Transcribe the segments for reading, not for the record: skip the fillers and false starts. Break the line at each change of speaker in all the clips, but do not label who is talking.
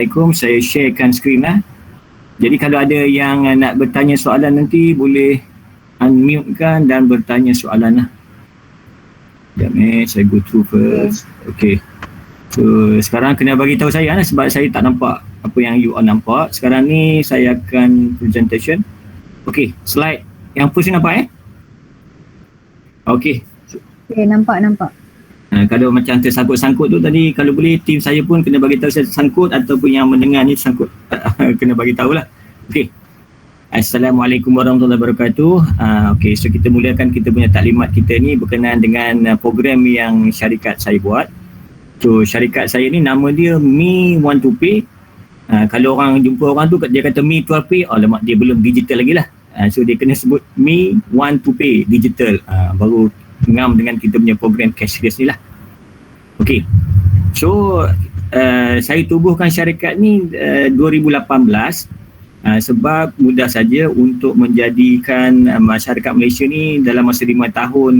Assalamualaikum, saya sharekan skrin lah. Jadi kalau ada yang nak bertanya soalan nanti boleh unmute kan dan bertanya soalan lah. Sekejap saya go through first. Okay. So sekarang kena bagi tahu saya lah sebab saya tak nampak apa yang you all nampak. Sekarang ni saya akan presentation. Okay, slide yang first ni nampak Okay.
Okay, nampak.
Kalau macam tersangkut-sangkut tu tadi, kalau boleh tim saya pun kena bagi tahu saya tersangkut ataupun yang mendengar ni tersangkut. Kena bagi tahulah. Okey. Assalamualaikum warahmatullahi wabarakatuh. Okey, so kita mulakan kita punya taklimat kita ni berkenaan dengan program yang syarikat saya buat. So syarikat saya ni nama dia Me Want to Pay. Kalau orang jumpa orang tu dia kata Me 12Pay, alamak dia belum digital lagi lah. So dia kena sebut Me Want to Pay digital. Baru ngam dengan kita punya program cashless ni lah. Okay. So saya tubuhkan syarikat ni 2018 sebab mudah saja untuk menjadikan masyarakat Malaysia ni dalam masa 5 tahun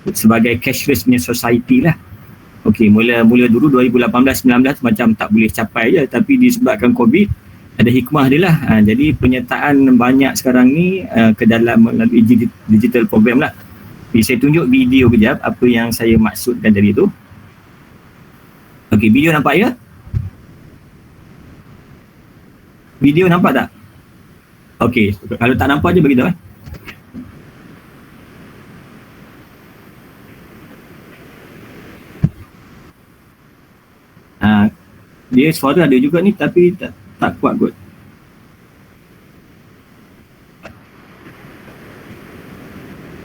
sebagai cashless punya society lah. Okay, mula dulu 2018-19 macam tak boleh capai je, tapi disebabkan COVID ada hikmah dia lah. Jadi penyertaan banyak sekarang ni ke dalam melalui digital program lah. Saya tunjuk video kejap apa yang saya maksudkan tadi tu. Okey, video nampak ya? Video nampak tak? Okey, kalau tak nampak je beritahu dia suara ada juga ni tapi tak kuat kot.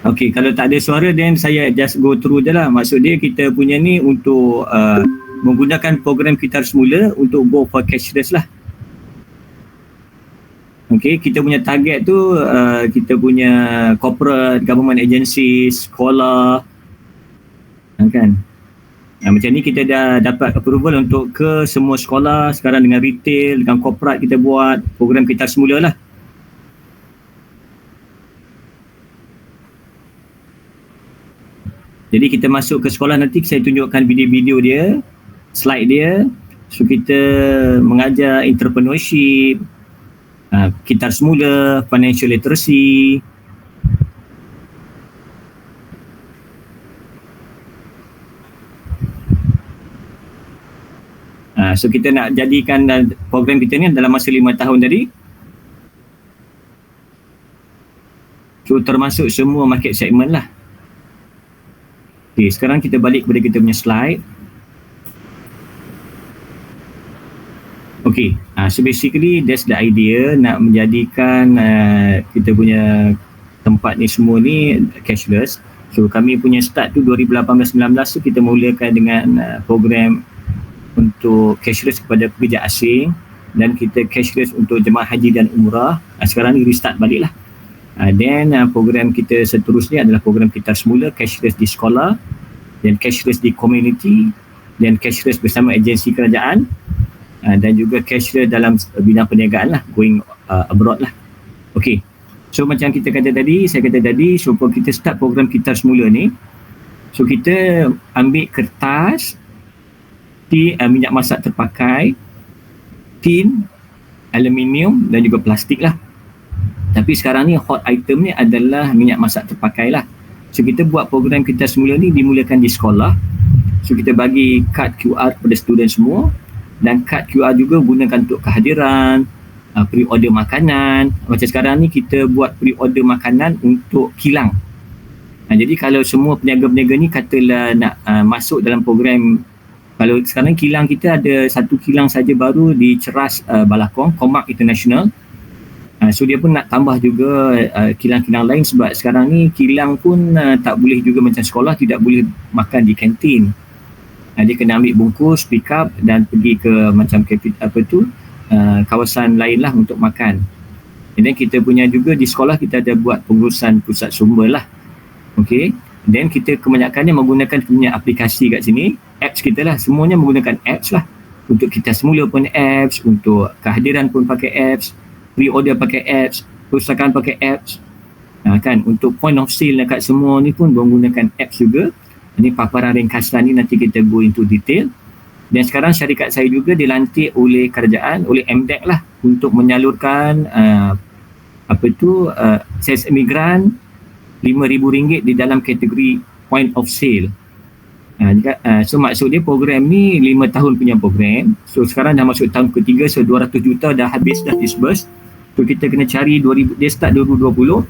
Okey, kalau tak ada suara then saya just go through je lah. Maksud dia kita punya ni untuk menggunakan program kita semula untuk go for cashless lah. Okey, kita punya target tu kita punya corporate, government agency, sekolah kan. Macam ni kita dah dapat approval untuk ke semua sekolah sekarang dengan retail, dengan corporate kita buat program kita semula lah. Jadi kita masuk ke sekolah nanti saya tunjukkan video-video dia, slide dia. So kita mengajar entrepreneurship, kita semula, financial literacy. So kita nak jadikan program kita ni dalam masa 5 tahun tadi. So termasuk semua market segment lah. Okay, sekarang kita balik kepada kita punya slide. Okay, so basically that's the idea nak menjadikan kita punya tempat ni semua ni cashless. So kami punya start tu 2018-19 tu kita mulakan dengan program untuk cashless kepada pekerja asing dan kita cashless untuk jemaah haji dan umrah. Sekarang ni restart balik lah. Then program kita seterusnya adalah program kita semula cashless di sekolah, dan cashless di community, dan cashless bersama agensi kerajaan, dan juga cashless dalam bidang perniagaan lah, going abroad lah. Okay, so macam kita kata tadi, saya kata tadi, so kita start program kita semula ni, so kita ambil kertas, minyak masak terpakai, tin, aluminium dan juga plastik lah. Tapi sekarang ni hot item ni adalah minyak masak terpakai lah. So kita buat program kita semula ni dimulakan di sekolah. So kita bagi kad QR kepada student semua, dan kad QR juga gunakan untuk kehadiran, pre-order makanan. Macam sekarang ni kita buat pre-order makanan untuk kilang. Jadi kalau semua peniaga-peniaga ni katalah nak masuk dalam program, kalau sekarang kilang kita ada satu kilang saja baru di Ceras Balakong, Comark International. So dia pun nak tambah juga kilang-kilang lain sebab sekarang ni kilang pun tak boleh juga macam sekolah, tidak boleh makan di kantin. Dia kena ambil bungkus, pick up dan pergi ke macam kawasan lain lah untuk makan. Dan kita punya juga di sekolah kita ada buat pengurusan pusat sumber lah. Okay. Dan kita kebanyakannya menggunakan punya aplikasi kat sini, apps kita lah, semuanya menggunakan apps lah. Untuk kita semula pun apps, untuk kehadiran pun pakai apps, pre-order pakai apps, perpustakaan pakai apps, kan, untuk point of sale dekat semua ni pun menggunakan apps juga. Ini paparan ringkasan ni nanti kita go into detail. Dan sekarang syarikat saya juga dilantik oleh kerajaan, oleh MDEC lah, untuk menyalurkan sales imigran RM5,000 di dalam kategori point of sale. So maksud dia program ni 5 tahun punya program. So sekarang dah masuk tahun ketiga, so 200 juta dah habis, dah disburse. So kita kena cari 2000, dia start 2020.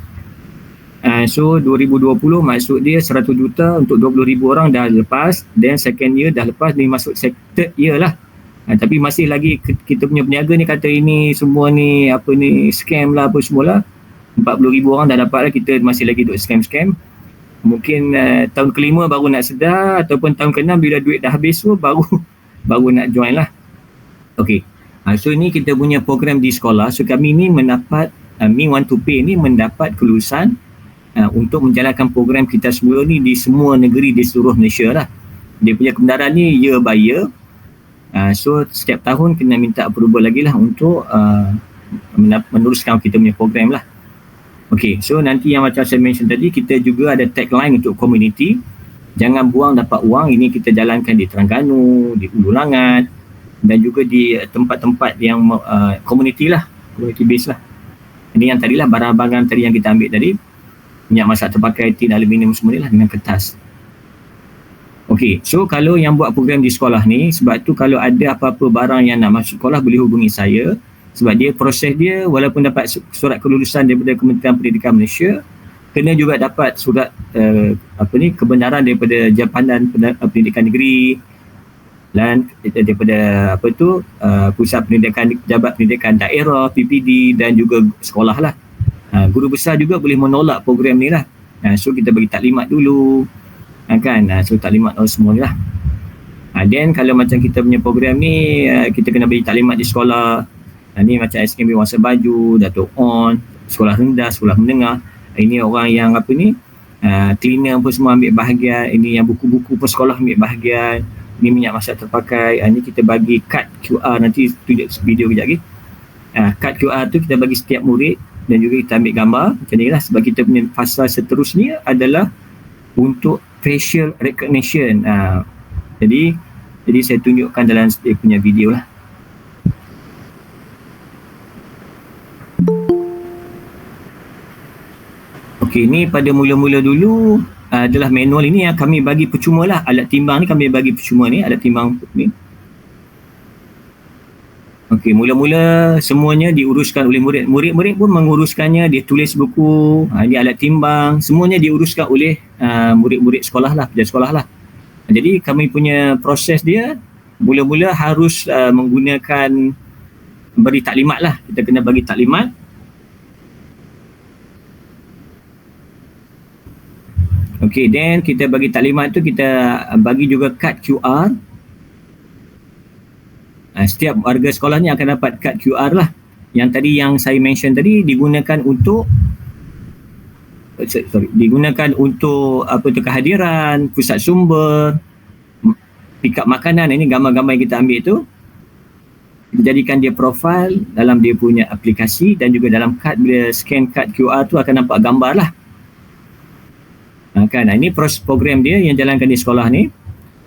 So 2020 maksud dia 100 juta untuk 20,000 orang dah lepas, then second year dah lepas, ni masuk third year lah. Tapi masih lagi kita punya peniaga ni kata ini semua ni apa ni scam lah apa semualah. 40,000 orang dah dapat lah, kita masih lagi duk scam. Mungkin tahun kelima baru nak sedar, ataupun tahun keenam bila duit dah habis tu baru nak join lah. Okay. So ini kita punya program di sekolah. So kami ni mendapat Me Want to Pay ni mendapat kelulusan untuk menjalankan program kita semula ni di semua negeri di seluruh Malaysia lah. Dia punya kebenaran ni year by year. So setiap tahun kena minta approval lagi lah untuk meneruskan kita punya program lah. Okay, so nanti yang macam saya mention tadi, kita juga ada tagline untuk community. Jangan buang dapat wang. Ini kita jalankan di Terengganu, di Ulu Langat dan juga di tempat-tempat yang community lah, community base lah. Ini yang tadilah barang-barang tadi yang kita ambil tadi, minyak masak terpakai, tin, aluminium semua ni lah dengan kertas. Okay, so kalau yang buat program di sekolah ni, sebab tu kalau ada apa-apa barang yang nak masuk sekolah boleh hubungi saya. Sebab dia proses dia walaupun dapat surat kelulusan daripada Kementerian Pendidikan Malaysia, kena juga dapat surat kebenaran daripada Jabatan Pendidikan Negeri dan daripada Pusat Pendidikan, Jabat Pendidikan Daerah, PPD dan juga sekolah lah. Guru besar juga boleh menolak program ni lah. So kita bagi taklimat dulu. So taklimat semua ni lah. Then kalau macam kita punya program ni, kita kena bagi taklimat di sekolah. Ni macam SKB Wangsa Baju, Datuk On, sekolah rendah, sekolah menengah. Ini orang yang cleaner pun semua ambil bahagian. Ini yang buku-buku pun sekolah ambil bahagian. Ini minyak masak terpakai. Ini kita bagi kad QR, nanti tunjuk video kejap lagi. Kad QR tu kita bagi setiap murid dan juga kita ambil gambar. Macam ni lah, sebab kita punya fasa seterusnya adalah untuk facial recognition. Jadi saya tunjukkan dalam dia punya video lah. Okey, ni pada mula-mula dulu adalah manual. Ini yang kami bagi percuma lah. Alat timbang ni kami bagi percuma ni, alat timbang ni. Okey, mula-mula semuanya diuruskan oleh murid. Murid-murid pun menguruskannya, dia tulis buku, ini alat timbang, semuanya diuruskan oleh murid-murid sekolah lah, pelajar sekolah lah. Jadi kami punya proses dia, mula-mula harus menggunakan beri taklimat lah. Kita kena bagi taklimat. Okey, then kita bagi taklimat tu, kita bagi juga kad QR. Setiap warga sekolah ni akan dapat kad QR lah. Yang tadi yang saya mention tadi digunakan untuk digunakan untuk kehadiran, pusat sumber, pick up makanan. Ini gambar-gambar yang kita ambil tu, kita jadikan dia profil dalam dia punya aplikasi, dan juga dalam kad, bila scan kad QR tu akan nampak gambar lah. Ini proses program dia yang jalankan di sekolah ni.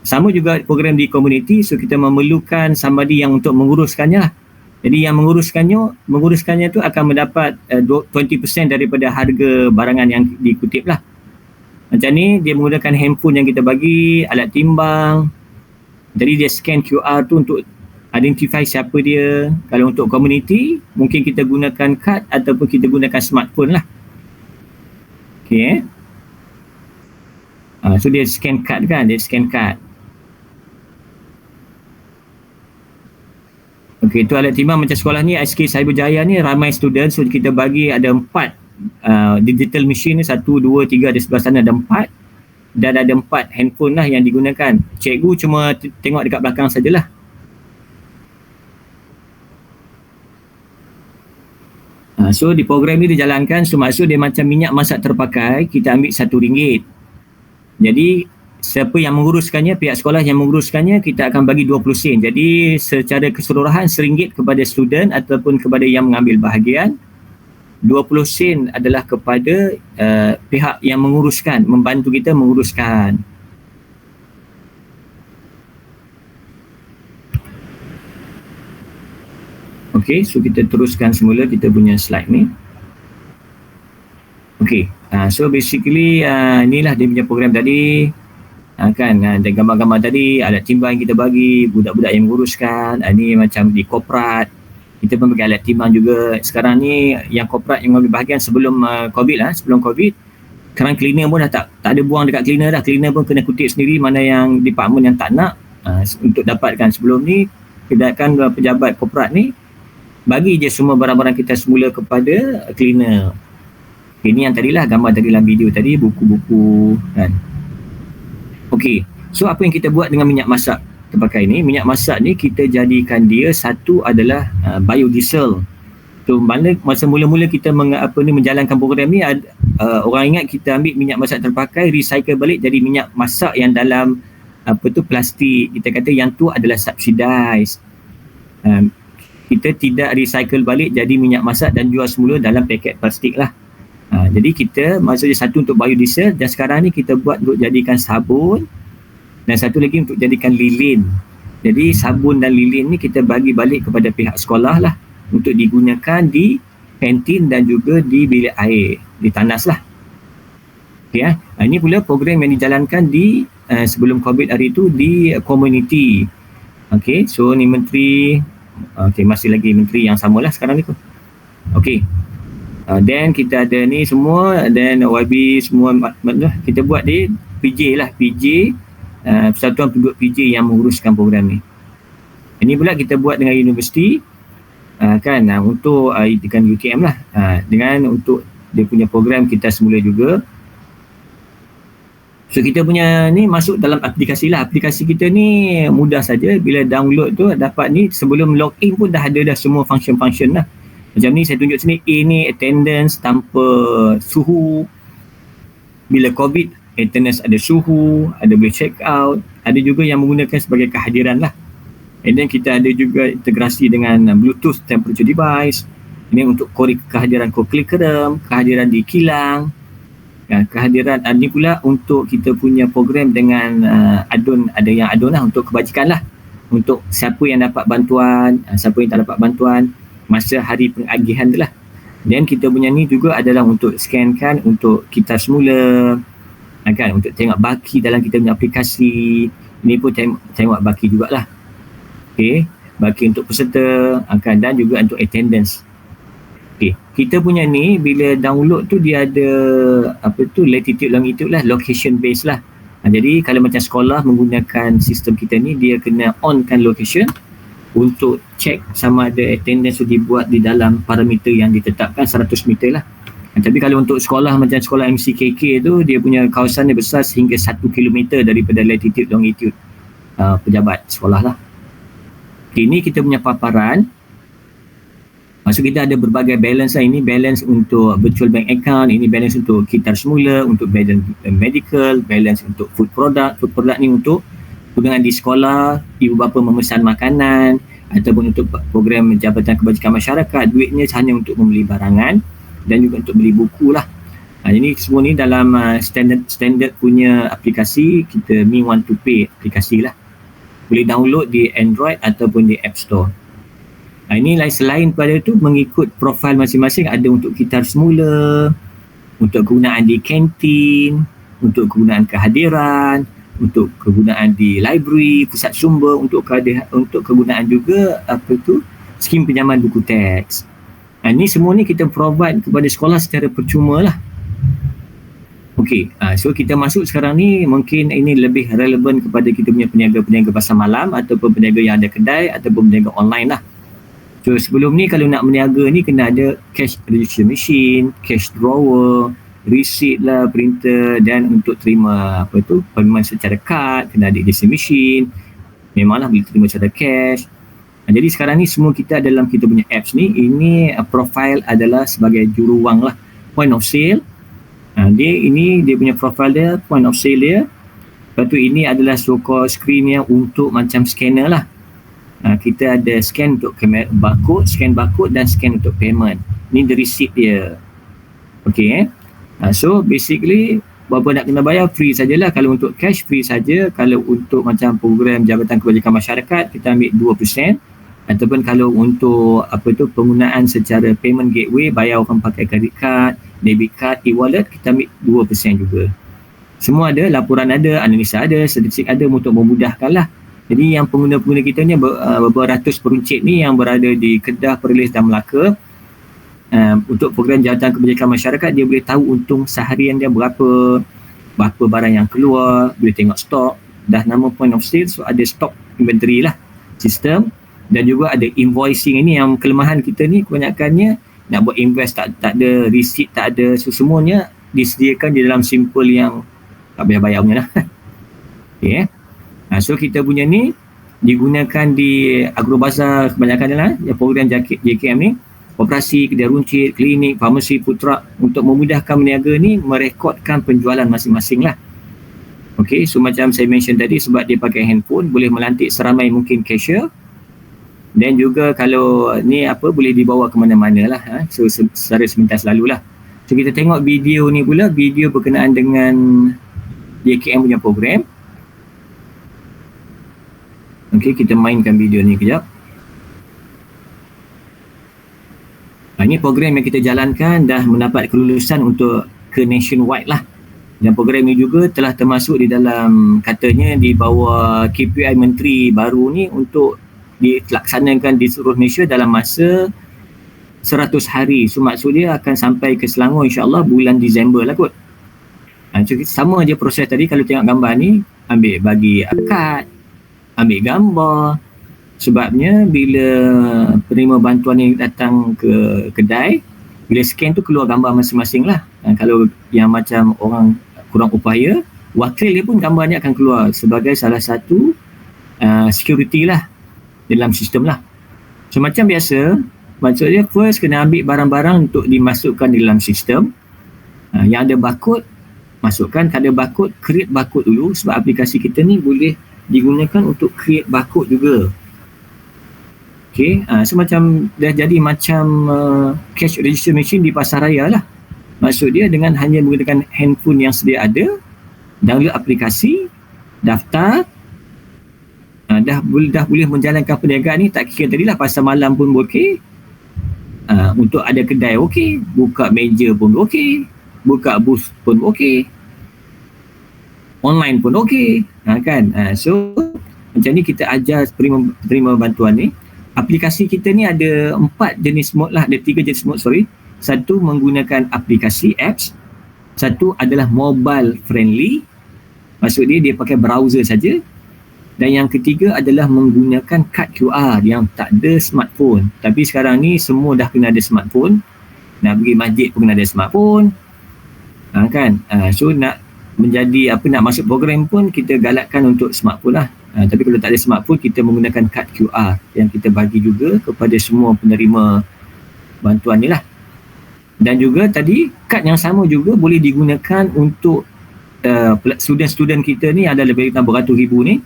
Sama juga program di community, so kita memerlukan somebody yang untuk menguruskannya lah. Jadi yang menguruskannya tu akan mendapat 20% daripada harga barangan yang dikutip lah. Macam ni, dia menggunakan handphone yang kita bagi, alat timbang. Jadi dia scan QR tu untuk identify siapa dia. Kalau untuk community, mungkin kita gunakan kad ataupun kita gunakan smartphone lah. Okay. So dia scan kad kan, dia scan kad. Okey, tu alat timbang macam sekolah ni, SK Cyberjaya ni ramai student, so kita bagi ada 4 digital machine ni, 1, 2, 3 di sebelah sana ada 4, dan ada 4 handphone lah yang digunakan. Cikgu cuma tengok dekat belakang sajalah. So di program ni dijalankan, so maksud dia macam minyak masak terpakai, kita ambil RM1. Jadi siapa yang menguruskannya, pihak sekolah yang menguruskannya, kita akan bagi 20 sen. Jadi secara keseluruhan RM1 kepada student ataupun kepada yang mengambil bahagian, 20 sen adalah kepada pihak yang menguruskan, membantu kita menguruskan. Okey, so kita teruskan semula kita punya slide ni. Okey, so basically inilah dia punya program tadi. Kan, dan gambar-gambar tadi, alat timbang yang kita bagi, budak-budak yang menguruskan, ni macam di korporat. Kita pun bagi alat timbang juga. Sekarang ni yang korporat yang ambil bahagian sebelum COVID sebelum COVID, sekarang cleaner pun dah tak ada buang dekat cleaner dah. Cleaner pun kena kutip sendiri mana yang department yang tak nak untuk dapatkan. Sebelum ni kedatangan pejabat korporat ni bagi je semua barang-barang kita semula kepada cleaner. Ini yang tadilah gambar tadi dalam video tadi, buku-buku kan. Okey, so apa yang kita buat dengan minyak masak terpakai ni? Minyak masak ni kita jadikan dia satu adalah biodiesel. So mana masa mula-mula kita menjalankan program ni, orang ingat kita ambil minyak masak terpakai, recycle balik jadi minyak masak yang dalam plastik. Kita kata yang tu adalah subsidized. Kita tidak recycle balik jadi minyak masak dan jual semula dalam paket plastik lah. Jadi kita maksudnya satu untuk biodiesel, dan sekarang ni kita buat untuk jadikan sabun, dan satu lagi untuk jadikan lilin. Jadi sabun dan lilin ni kita bagi balik kepada pihak sekolah lah untuk digunakan di kantin dan juga di bilik air, di tanas lah. Okay, ini pula program yang dijalankan di sebelum COVID hari tu di community. Okay, so ni menteri, masih lagi menteri yang samalah sekarang ni pun. Okay. Then kita ada ni semua, then YB semua kita buat di PJ lah, PJ, Persatuan Penduduk PJ yang menguruskan program ni. Ini pula kita buat dengan universiti kan, untuk dengan UTM lah, dengan untuk dia punya program kita semula juga. So kita punya ni masuk dalam aplikasi lah. Aplikasi kita ni mudah saja, bila download tu dapat ni, sebelum login pun dah ada dah semua function-function lah. Macam ni saya tunjuk sini, A ni attendance tanpa suhu. Bila COVID, attendance ada suhu, ada boleh check out, ada juga yang menggunakan sebagai kehadiran lah. And then kita ada juga integrasi dengan Bluetooth temperature device. Ini untuk korek kehadiran koklekeram, kehadiran di kilang, kehadiran ni pula untuk kita punya program dengan adun, ada yang adun lah untuk kebajikan lah. Untuk siapa yang dapat bantuan, siapa yang tak dapat bantuan masa hari pengagihan tu lah. Dan kita punya ni juga adalah untuk scankan untuk kita semula, kan, untuk tengok baki dalam kita punya aplikasi. Ini pun tengok baki jugalah. Okay, baki untuk peserta, kan, dan juga untuk attendance. Okay, kita punya ni bila download tu dia ada latitude longitude lah, location based lah. Jadi kalau macam sekolah menggunakan sistem kita ni, dia kena on kan location untuk check sama ada attendance tu dibuat di dalam parameter yang ditetapkan 100 meter lah. Tapi kalau untuk sekolah macam sekolah MCKK tu, dia punya kawasan dia besar sehingga 1 km daripada latitude longitude pejabat sekolah lah. Ini kita punya paparan. Maksud kita ada berbagai balance lah. Ini balance untuk virtual bank account, ini balance untuk kitar semula, untuk balance medical, balance untuk food product. Food product ni untuk dengan di sekolah, ibu bapa memesan makanan, ataupun untuk program Jabatan Kebajikan Masyarakat, duitnya hanya untuk membeli barangan dan juga untuk beli buku lah. Ini semua ni dalam standard punya aplikasi kita, Mi Want to Pay aplikasi lah. Boleh download di Android ataupun di App Store. Ini selain pada tu mengikut profil masing-masing, ada untuk kitar semula, untuk kegunaan di kantin, untuk kegunaan kehadiran, untuk kegunaan di library, pusat sumber, untuk kegunaan juga skim pinjaman buku teks. Ini semua ni kita provide kepada sekolah secara percuma lah. Okey, so kita masuk sekarang ni, mungkin ini lebih relevan kepada kita punya peniaga-peniaga pasar malam ataupun peniaga yang ada kedai ataupun peniaga online lah. So sebelum ni kalau nak berniaga ni kena ada cash register machine, cash drawer, receipt lah, printer, dan untuk terima payment secara kad kena ada register machine. Memanglah boleh terima secara cash. Jadi sekarang ni semua kita dalam kita punya apps ni, ini profile adalah sebagai juruwang lah, point of sale. Dia punya profile dia, point of sale dia. Lepas tu ini adalah so-called screen yang untuk macam scanner lah. Kita ada scan untuk barcode, scan barcode dan scan untuk payment. Ni the receipt dia. Okay, so basically berapa nak kena bayar, free sajalah. Kalau untuk cash free saja. Kalau untuk macam program Jabatan Kebajikan Masyarakat kita ambil 2%. Ataupun kalau untuk penggunaan secara payment gateway, bayar orang pakai credit card, debit card, e-wallet, kita ambil 2% juga. Semua ada, laporan ada, analisa ada, statistik ada untuk memudahkan lah. Jadi yang pengguna-pengguna kita ni beberapa ratus peruncit ni yang berada di Kedah, Perlis dan Melaka, untuk program jawatan kebajikan masyarakat, dia boleh tahu untung seharian dia berapa barang yang keluar, boleh tengok stok, dah nama point of sale, so ada stok inventory lah sistem. Dan juga ada invoicing. Ini yang kelemahan kita ni, kebanyakannya nak buat invoice tak ada, receipt tak ada, so semuanya disediakan di dalam simple yang tak payah bayar punya lah. Okay. So kita punya ni digunakan di Agrobazar kebanyakan lah, program JKM ni, operasi, kedai runcit, klinik, farmasi, food truck, untuk memudahkan peniaga ni merekodkan penjualan masing-masing lah. Okay, so macam saya mention tadi, sebab dia pakai handphone, boleh melantik seramai mungkin cashier. Dan juga kalau ni boleh dibawa ke mana-mana lah, so secara semintas lalu lah. So kita tengok video ni pula, video berkenaan dengan JKM punya program. Okay, kita mainkan video ni kejap. Ini program yang kita jalankan dah mendapat kelulusan untuk ke nationwide lah. Dan program ni juga telah termasuk di dalam, katanya di bawah KPI Menteri baru ni, untuk dilaksanakan di seluruh Malaysia dalam masa 100 hari. So maksud dia akan sampai ke Selangor insyaAllah bulan Disember lah kot. Sama je proses tadi. Kalau tengok gambar ni, ambil bagi kad, ambil gambar. Sebabnya bila penerima bantuan ni datang ke kedai, bila scan tu keluar gambar masing-masing lah. Kalau yang macam orang kurang upaya, wakil dia pun gambarnya akan keluar sebagai salah satu security lah dalam sistem lah. So macam biasa, maksudnya first kena ambil barang-barang untuk dimasukkan dalam sistem. Yang ada barcode, masukkan. Kalau ada barcode, create barcode dulu, sebab aplikasi kita ni boleh digunakan untuk create barcode juga. Okay, so macam dah jadi macam cash register machine di pasaraya lah. Maksud dia dengan hanya menggunakan handphone yang sedia ada, download aplikasi, daftar, dah boleh menjalankan perniagaan ni. Tak kira tadilah pasar malam pun okey, untuk ada kedai okey, buka meja pun okey, buka booth pun okey, online pun okey, kan. So macam ni kita ajar penerima bantuan ni. Aplikasi kita ni ada 3 jenis mode. Satu menggunakan aplikasi apps, satu adalah mobile friendly, maksud dia pakai browser saja. Dan yang ketiga adalah menggunakan kad QR yang tak ada smartphone. Tapi sekarang ni semua dah kena ada smartphone. Nak pergi masjid pun kena ada smartphone. Kan? So nak masuk program pun kita galakkan untuk smartphone lah. Tapi kalau tak ada smartphone, kita menggunakan kad QR yang kita bagi juga kepada semua penerima bantuan ni lah. Dan juga tadi, kad yang sama juga boleh digunakan untuk student-student kita ni, ada lebih kurang beratus ribu ni,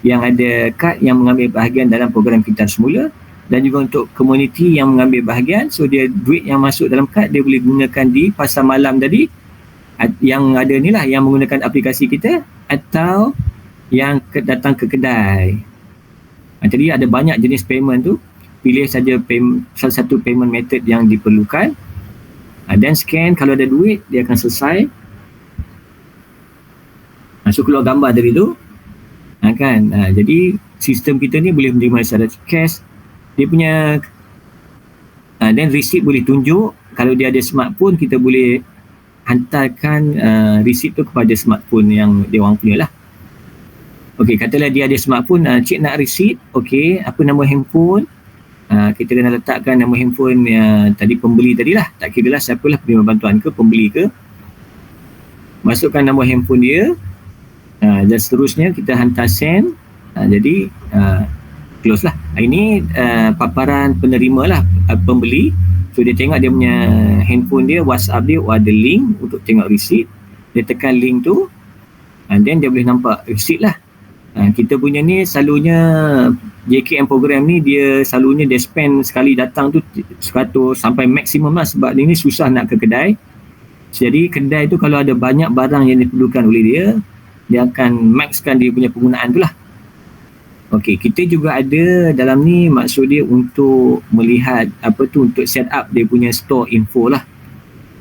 yang ada kad yang mengambil bahagian dalam program kita semula. Dan juga untuk komuniti yang mengambil bahagian, so dia duit yang masuk dalam kad dia boleh gunakan di pasar malam tadi, yang ada ni lah, yang menggunakan aplikasi kita, atau yang datang ke kedai. Jadi ada banyak jenis payment tu, pilih saja salah satu payment method yang diperlukan, dan scan. Kalau ada duit, dia akan selesai. So keluar gambar dari tu, kan. Jadi sistem kita ni boleh menerima secara cash. Dia punya dan receipt boleh tunjuk. Kalau dia ada smartphone, kita boleh hantarkan receipt tu kepada smartphone yang dia orang punya lah. Okey, katalah dia ada smartphone, cik nak receipt, okey, apa nama handphone, kita kena letakkan nama handphone tadi pembeli tadilah, tak kira lah siapalah, penerima bantuan ke, pembeli ke, masukkan nama handphone dia, dan seterusnya kita hantar send. Jadi close lah. Ini paparan penerima lah, pembeli. So dia tengok dia punya handphone dia, WhatsApp dia, ada link untuk tengok receipt. Dia tekan link tu, and then dia boleh nampak receipt lah. Kita punya ni selalunya JKM program ni, dia selalunya dia spend sekali datang tu 100 sampai maksimum lah, sebab dia ni susah nak ke kedai. Jadi kedai tu kalau ada banyak barang yang diperlukan oleh dia, dia akan maxkan dia punya penggunaan tu lah. Okey, kita juga ada dalam ni maksud dia untuk melihat untuk set up dia punya store info lah.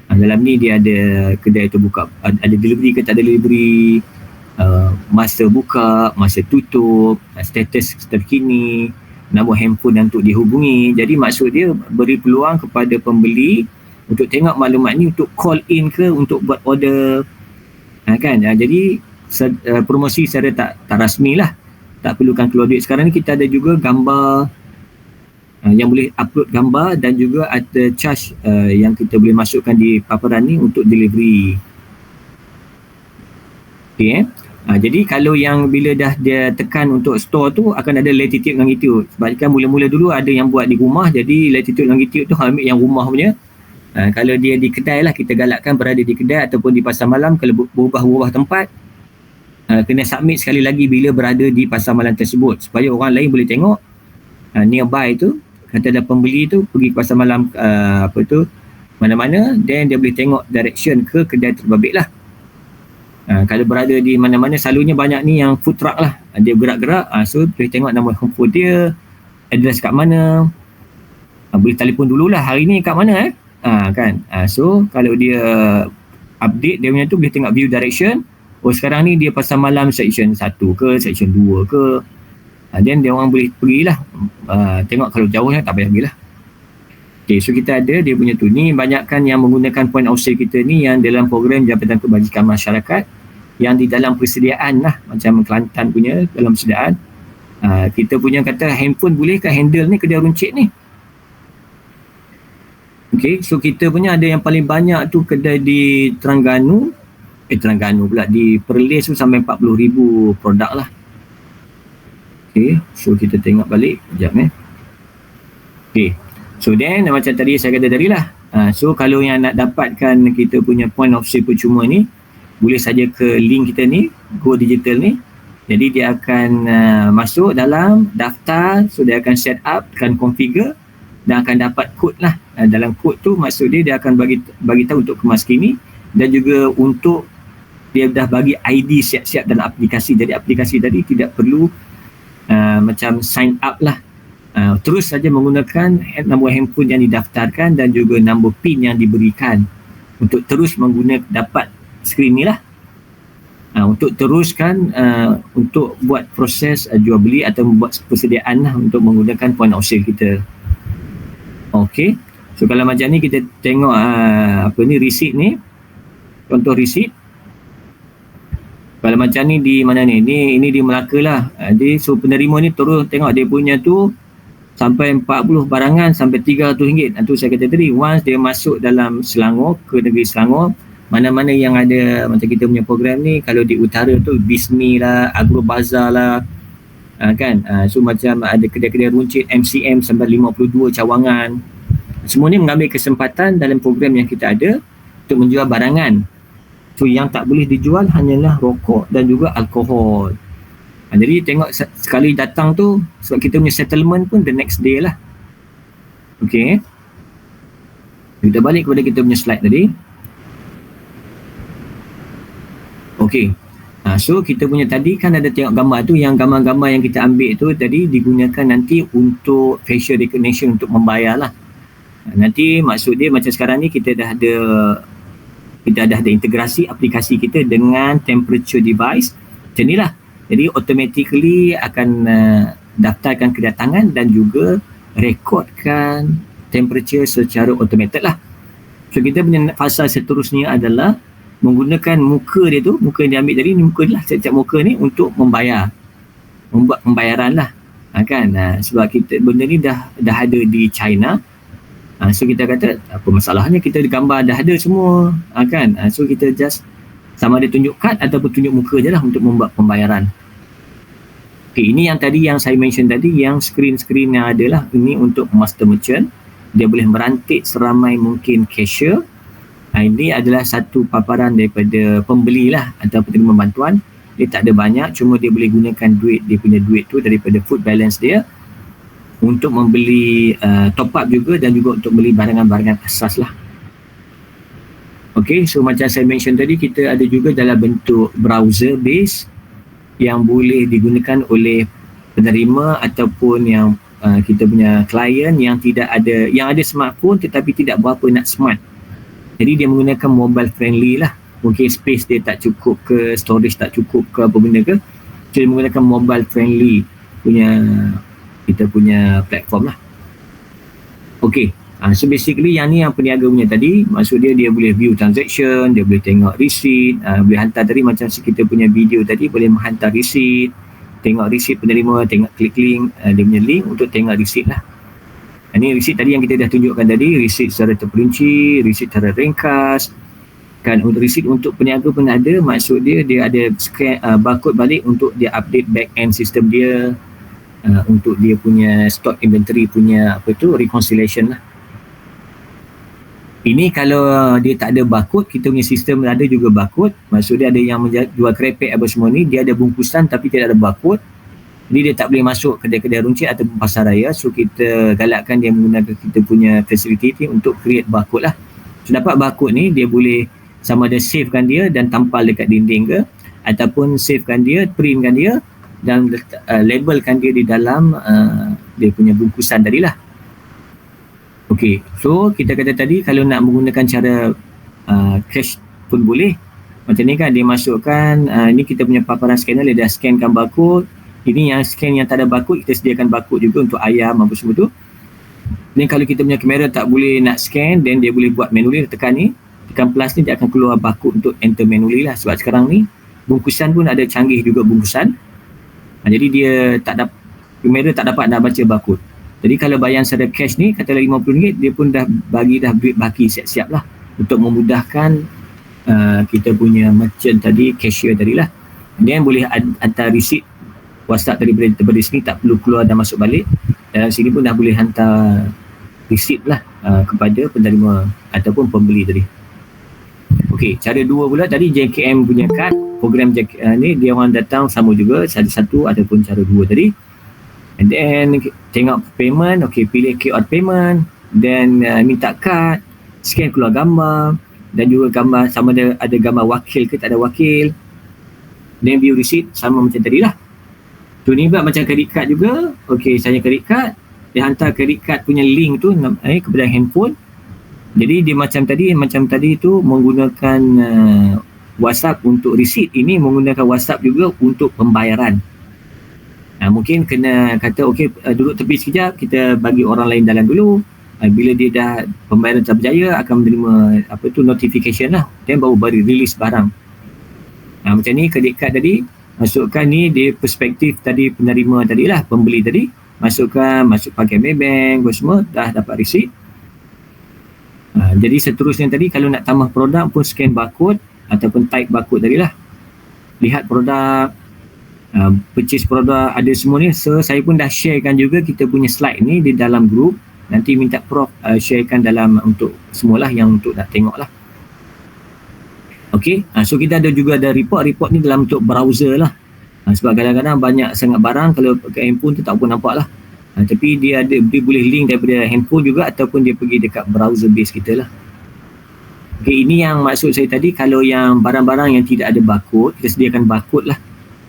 Dalam ni dia ada kedai tu buka, ada delivery ke tak ada delivery, masa buka, masa tutup, status terkini, nombor handphone yang untuk dihubungi. Jadi maksud dia beri peluang kepada pembeli untuk tengok maklumat ni, untuk call in ke untuk buat order, jadi promosi secara tak rasmi lah, tak perlukan keluar duit. Sekarang ni kita ada juga gambar yang boleh upload gambar, dan juga ada charge yang kita boleh masukkan di paparan ni untuk delivery. Okay, jadi kalau yang bila dah dia tekan untuk store tu, akan ada latitude longitude. Sebab kan mula-mula dulu ada yang buat di rumah, jadi latitude longitude tu ambil yang rumah punya. Kalau dia di kedai lah, kita galakkan berada di kedai ataupun di pasar malam. Kalau berubah-ubah tempat, kena submit sekali lagi bila berada di pasar malam tersebut, supaya orang lain boleh tengok nearby tu, kata ada pembeli tu pergi ke pasar malam mana-mana, then dia boleh tengok direction ke kedai terbabit lah. Kalau berada di mana-mana, selalunya banyak ni yang food truck lah, dia bergerak-gerak, so boleh tengok nama handphone dia, address kat mana, boleh telefon dululah hari ni kat mana so kalau dia update dia punya tu, boleh tengok view direction. Sekarang ni dia pasar malam section 1 ke section 2 ke, then dia orang boleh pergilah, tengok. Kalau jauhnya tak payah pergilah. Okay, so kita ada dia punya tu. Ni banyakkan yang menggunakan point of sale kita ni yang dalam program Jabatan Kebajikan Masyarakat, yang di dalam persediaan lah, macam Kelantan punya dalam persediaan. Kita punya kata handphone boleh ke handle ni kedai runcit ni. Okay, so kita punya ada yang paling banyak tu kedai di Terengganu pula, di Perlis tu sampai 40,000 produk lah. Okay, so kita tengok balik sekejap Okay, so then macam tadi saya kata tadi lah, so kalau yang nak dapatkan kita punya point of sale percuma ni, boleh saja ke link kita ni, Go Digital ni. Jadi dia akan masuk dalam daftar, so dia akan set up, akan configure, dan akan dapat kod lah. Dalam kod tu maksud dia akan bagi tahu untuk kemas kini, dan juga untuk dia dah bagi ID siap-siap dalam aplikasi. Jadi aplikasi tadi tidak perlu macam sign up lah, terus saja menggunakan nombor handphone yang didaftarkan dan juga nombor PIN yang diberikan untuk terus dapat skrin ni lah, untuk teruskan untuk buat proses jual beli atau buat persediaan lah untuk menggunakan point of sale kita. Okay, so kalau macam ni kita tengok receipt ni, contoh receipt. Kalau macam ni di mana ni, ini di Melaka lah. So penerima ni terus tengok dia punya tu sampai 40 barangan sampai RM300. Itu saya kata tadi, once dia masuk dalam Selangor, ke negeri Selangor, mana-mana yang ada macam kita punya program ni, kalau di utara tu Bismi lah, Agro Bazaar lah, so macam ada kedai-kedai runcit MCM sampai 52 cawangan. Semua ni mengambil kesempatan dalam program yang kita ada untuk menjual barangan. So yang tak boleh dijual hanyalah rokok dan juga alkohol. Jadi tengok sekali datang tu, sebab kita punya settlement pun the next day lah. Okay, kita balik kepada kita punya slide tadi. Okay, so kita punya tadi kan ada tengok gambar tu, yang gambar-gambar yang kita ambil tu tadi digunakan nanti untuk facial recognition untuk membayar lah. Nanti maksud dia macam sekarang ni kita dah ada integrasi aplikasi kita dengan temperature device macam ni lah. Jadi automatically akan daftarkan kedatangan dan juga rekodkan temperature secara automated lah. So kita punya fasa seterusnya adalah menggunakan muka dia tu, muka yang dia ambil tadi ni, muka dia lah, setiap muka ni untuk membuat pembayaran lah, sebab kita benda ni dah ada di China. So kita kata apa masalahnya, kita gambar dah ada semua, so kita just sama ada tunjuk kad ataupun tunjuk muka je lah untuk membuat pembayaran. Okay, ini yang tadi yang saya mention tadi, yang screen-screen yang ada lah, ini untuk master merchant, dia boleh merantik seramai mungkin cashier. Ini adalah satu paparan daripada pembeli lah atau penerima bantuan. Dia tak ada banyak, cuma dia boleh gunakan dia punya duit tu daripada food balance dia untuk membeli top up juga, dan juga untuk beli barangan-barangan asas lah. Okay, so macam saya mention tadi, kita ada juga dalam bentuk browser base yang boleh digunakan oleh penerima ataupun yang kita punya klien yang yang ada smartphone tetapi tidak berapa nak smart. Jadi dia menggunakan mobile friendly lah. Mungkin space dia tak cukup ke, storage tak cukup ke, apa benda ke. Dia menggunakan mobile friendly kita punya platform lah. Okay, so basically yang ni yang peniaga punya tadi, maksud dia boleh view transaction, dia boleh tengok receipt, boleh hantar tadi macam kita punya video tadi, boleh menghantar receipt, tengok receipt penerima, tengok klik link, dia punya link untuk tengok receipt lah. Ini receipt tadi yang kita dah tunjukkan tadi, receipt secara terperinci, receipt secara ringkas. Kan untuk receipt untuk peniaga pun ada, maksud dia ada scan barcode balik untuk dia update back end sistem dia, untuk dia punya stock inventory punya reconciliation lah. Ini kalau dia tak ada barcode, kita punya sistem ada juga barcode. Maksud dia ada yang jual kerepek apa semua ni, dia ada bungkusan tapi tidak ada barcode. Jadi dia tak boleh masuk kedai-kedai runcit ataupun pasar raya. So kita galakkan dia menggunakan kita punya facility untuk create barcode lah. So dapat barcode ni, dia boleh sama ada savekan dia dan tampal dekat dinding ke, ataupun savekan dia, printkan dia dan labelkan dia di dalam dia punya bungkusan tadi lah. Okay, so kita kata tadi kalau nak menggunakan cara cash pun boleh. Macam ni kan, dia masukkan, ni kita punya paparan scanner, dia dah scankan barcode. Ini yang scan yang tak ada barcode, kita sediakan barcode juga untuk ayam apa semua tu. Then kalau kita punya kamera tak boleh nak scan, then dia boleh buat manually, tekan plus ni, dia akan keluar barcode untuk enter manually lah. Sebab sekarang ni bungkusan pun ada canggih juga bungkusan. Jadi dia kamera tak dapat nak baca barcode. Jadi kalau bayar secara cash ni, katalah RM50, dia pun dah baki siap-siap lah untuk memudahkan kita punya merchant tadi, cashier tadi lah. Dia boleh hantar receipt WhatsApp daripada sini, tak perlu keluar dan masuk balik. Dalam sini pun dah boleh hantar receipt lah kepada penerima ataupun pembeli tadi. Okey, cara dua pula tadi JKM punya kad, program ni dia orang datang sama juga, satu ataupun cara dua tadi. And then tengok payment, okey, pilih QR payment, then minta kad, scan keluar gambar, dan juga gambar sama ada gambar wakil ke tak ada wakil. Then view receipt sama macam tadi lah. So ni buat macam credit card juga. Okey, saya credit card, dia hantar credit card punya link tu kepada handphone. Jadi dia macam tadi tu menggunakan WhatsApp untuk receipt, ini menggunakan WhatsApp juga untuk pembayaran. Mungkin kena kata okey, duduk tepi sekejap, kita bagi orang lain jalan dulu. Bila dia dah pembayaran telah berjaya, akan menerima notification lah, dan baru release barang. Macam ni credit card tadi, masukkan ni dia perspektif tadi penerima tadi lah, pembeli tadi, masuk pakai Maybank semua, dah dapat receipt. Jadi seterusnya tadi kalau nak tambah produk pun scan barcode ataupun type barcode tadi lah, lihat produk, purchase produk, ada semua ni. So saya pun dah sharekan juga kita punya slide ni di dalam group, nanti minta Prof sharekan dalam untuk semualah yang untuk nak tengok lah. Okay, so kita ada report ni dalam bentuk browser lah. Sebab kadang-kadang banyak sangat barang, kalau pakai handphone tu tak pun nampak lah. Tapi dia boleh link daripada handphone juga ataupun dia pergi dekat browser base kita lah. Okay, ini yang maksud saya tadi, kalau yang barang-barang yang tidak ada barcode, kita sediakan barcode lah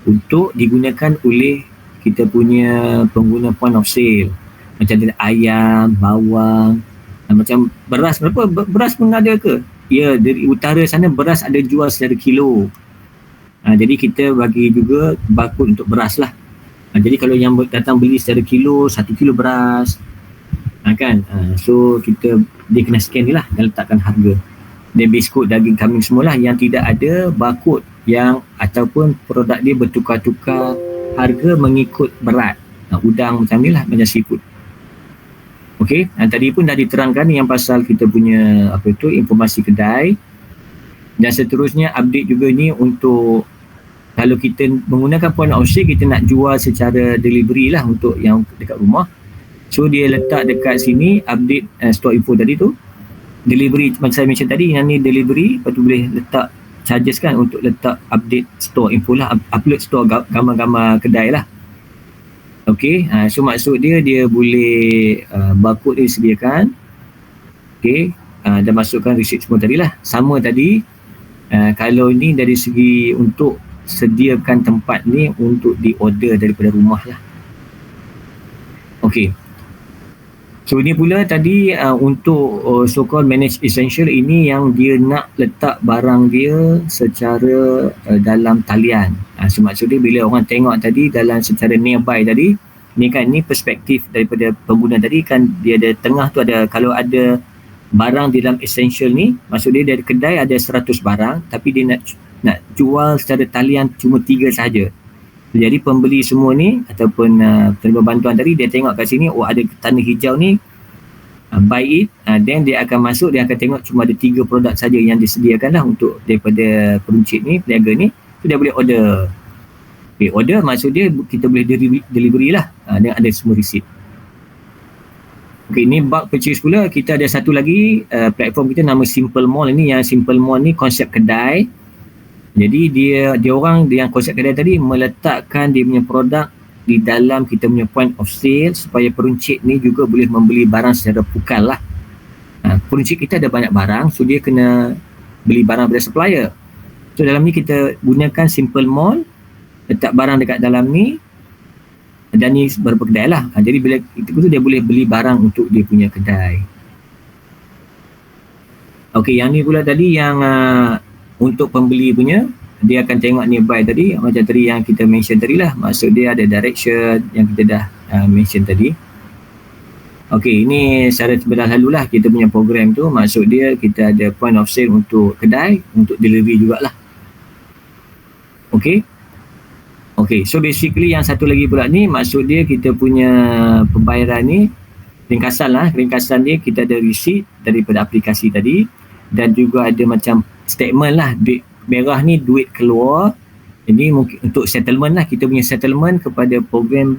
untuk digunakan oleh kita punya pengguna point of sale. Macam ayam, bawang, macam beras. Berapa beras pun ada ke? Ya, dari utara sana beras ada jual secara kilo. Jadi kita bagi juga barcode untuk beras lah. Jadi kalau yang datang beli secara kilo, 1 kilo beras, kan, so dia kena scan ni lah dan letakkan harga. Dan biskut, daging kambing semualah yang tidak ada barcode, yang ataupun produk dia bertukar-tukar harga mengikut berat. Udang macam ni lah, macam seafood. Okey, tadi pun dah diterangkan yang pasal kita punya informasi kedai. Dan seterusnya update juga ni untuk kalau kita menggunakan point of sale, kita nak jual secara delivery lah untuk yang dekat rumah. So dia letak dekat sini update store info tadi tu. Delivery macam saya mention tadi, yang ni delivery, lepas tu boleh letak charges kan untuk letak update store info lah, upload store gambar-gambar kedai lah. Okay, so maksud dia boleh barcode dia sediakan. Okay, dan masukkan receipt semua tadi lah. Sama tadi, kalau ni dari segi untuk sediakan tempat ni untuk di order daripada rumah lah. Okey. So ini pula tadi untuk so-called manage essential ini yang dia nak letak barang dia secara dalam talian. So maksud dia bila orang tengok tadi dalam secara nearby tadi, ni kan ni perspektif daripada pengguna tadi kan, dia ada tengah tu ada, kalau ada barang di dalam essential ni, maksud dia dari kedai ada 100 barang tapi dia nak jual secara talian cuma 3 sahaja. Jadi pembeli semua ni ataupun penerima bantuan tadi, dia tengok kat sini, oh ada tanda hijau ni, buy it, then dia akan masuk, dia akan tengok cuma ada 3 produk saja yang disediakan lah untuk daripada peruncit ni, peniaga ni, so dia boleh order. Okay, order maksud dia kita boleh delivery lah, dan ada semua receipt. Okay, ni bulk purchase pula. Kita ada satu lagi platform kita nama Simple Mall. Ini yang Simple Mall ni konsep kedai. Jadi dia orang yang konsep kedai tadi meletakkan dia punya produk di dalam kita punya point of sale supaya peruncit ni juga boleh membeli barang secara pukal lah. Peruncit kita ada banyak barang, so dia kena beli barang dari supplier. So dalam ni kita gunakan Simple Mall, letak barang dekat dalam ni, dan ni beberapa kedai lah. Jadi bila itu dia boleh beli barang untuk dia punya kedai. Okey, yang ni pula tadi yang untuk pembeli punya, dia akan tengok nearby tadi, macam tadi yang kita mention tadi lah, maksud dia ada direction yang kita dah mention tadi. Okey, ini secara berlalu lah kita punya program tu, maksud dia kita ada point of sale untuk kedai, untuk delivery jugalah. Okey. Okey, so basically yang satu lagi pula ni, maksud dia kita punya pembayaran ni, ringkasan dia kita ada receipt daripada aplikasi tadi, dan juga ada macam statement lah, duit merah ni duit keluar. Jadi mungkin untuk settlement lah, kita punya settlement kepada program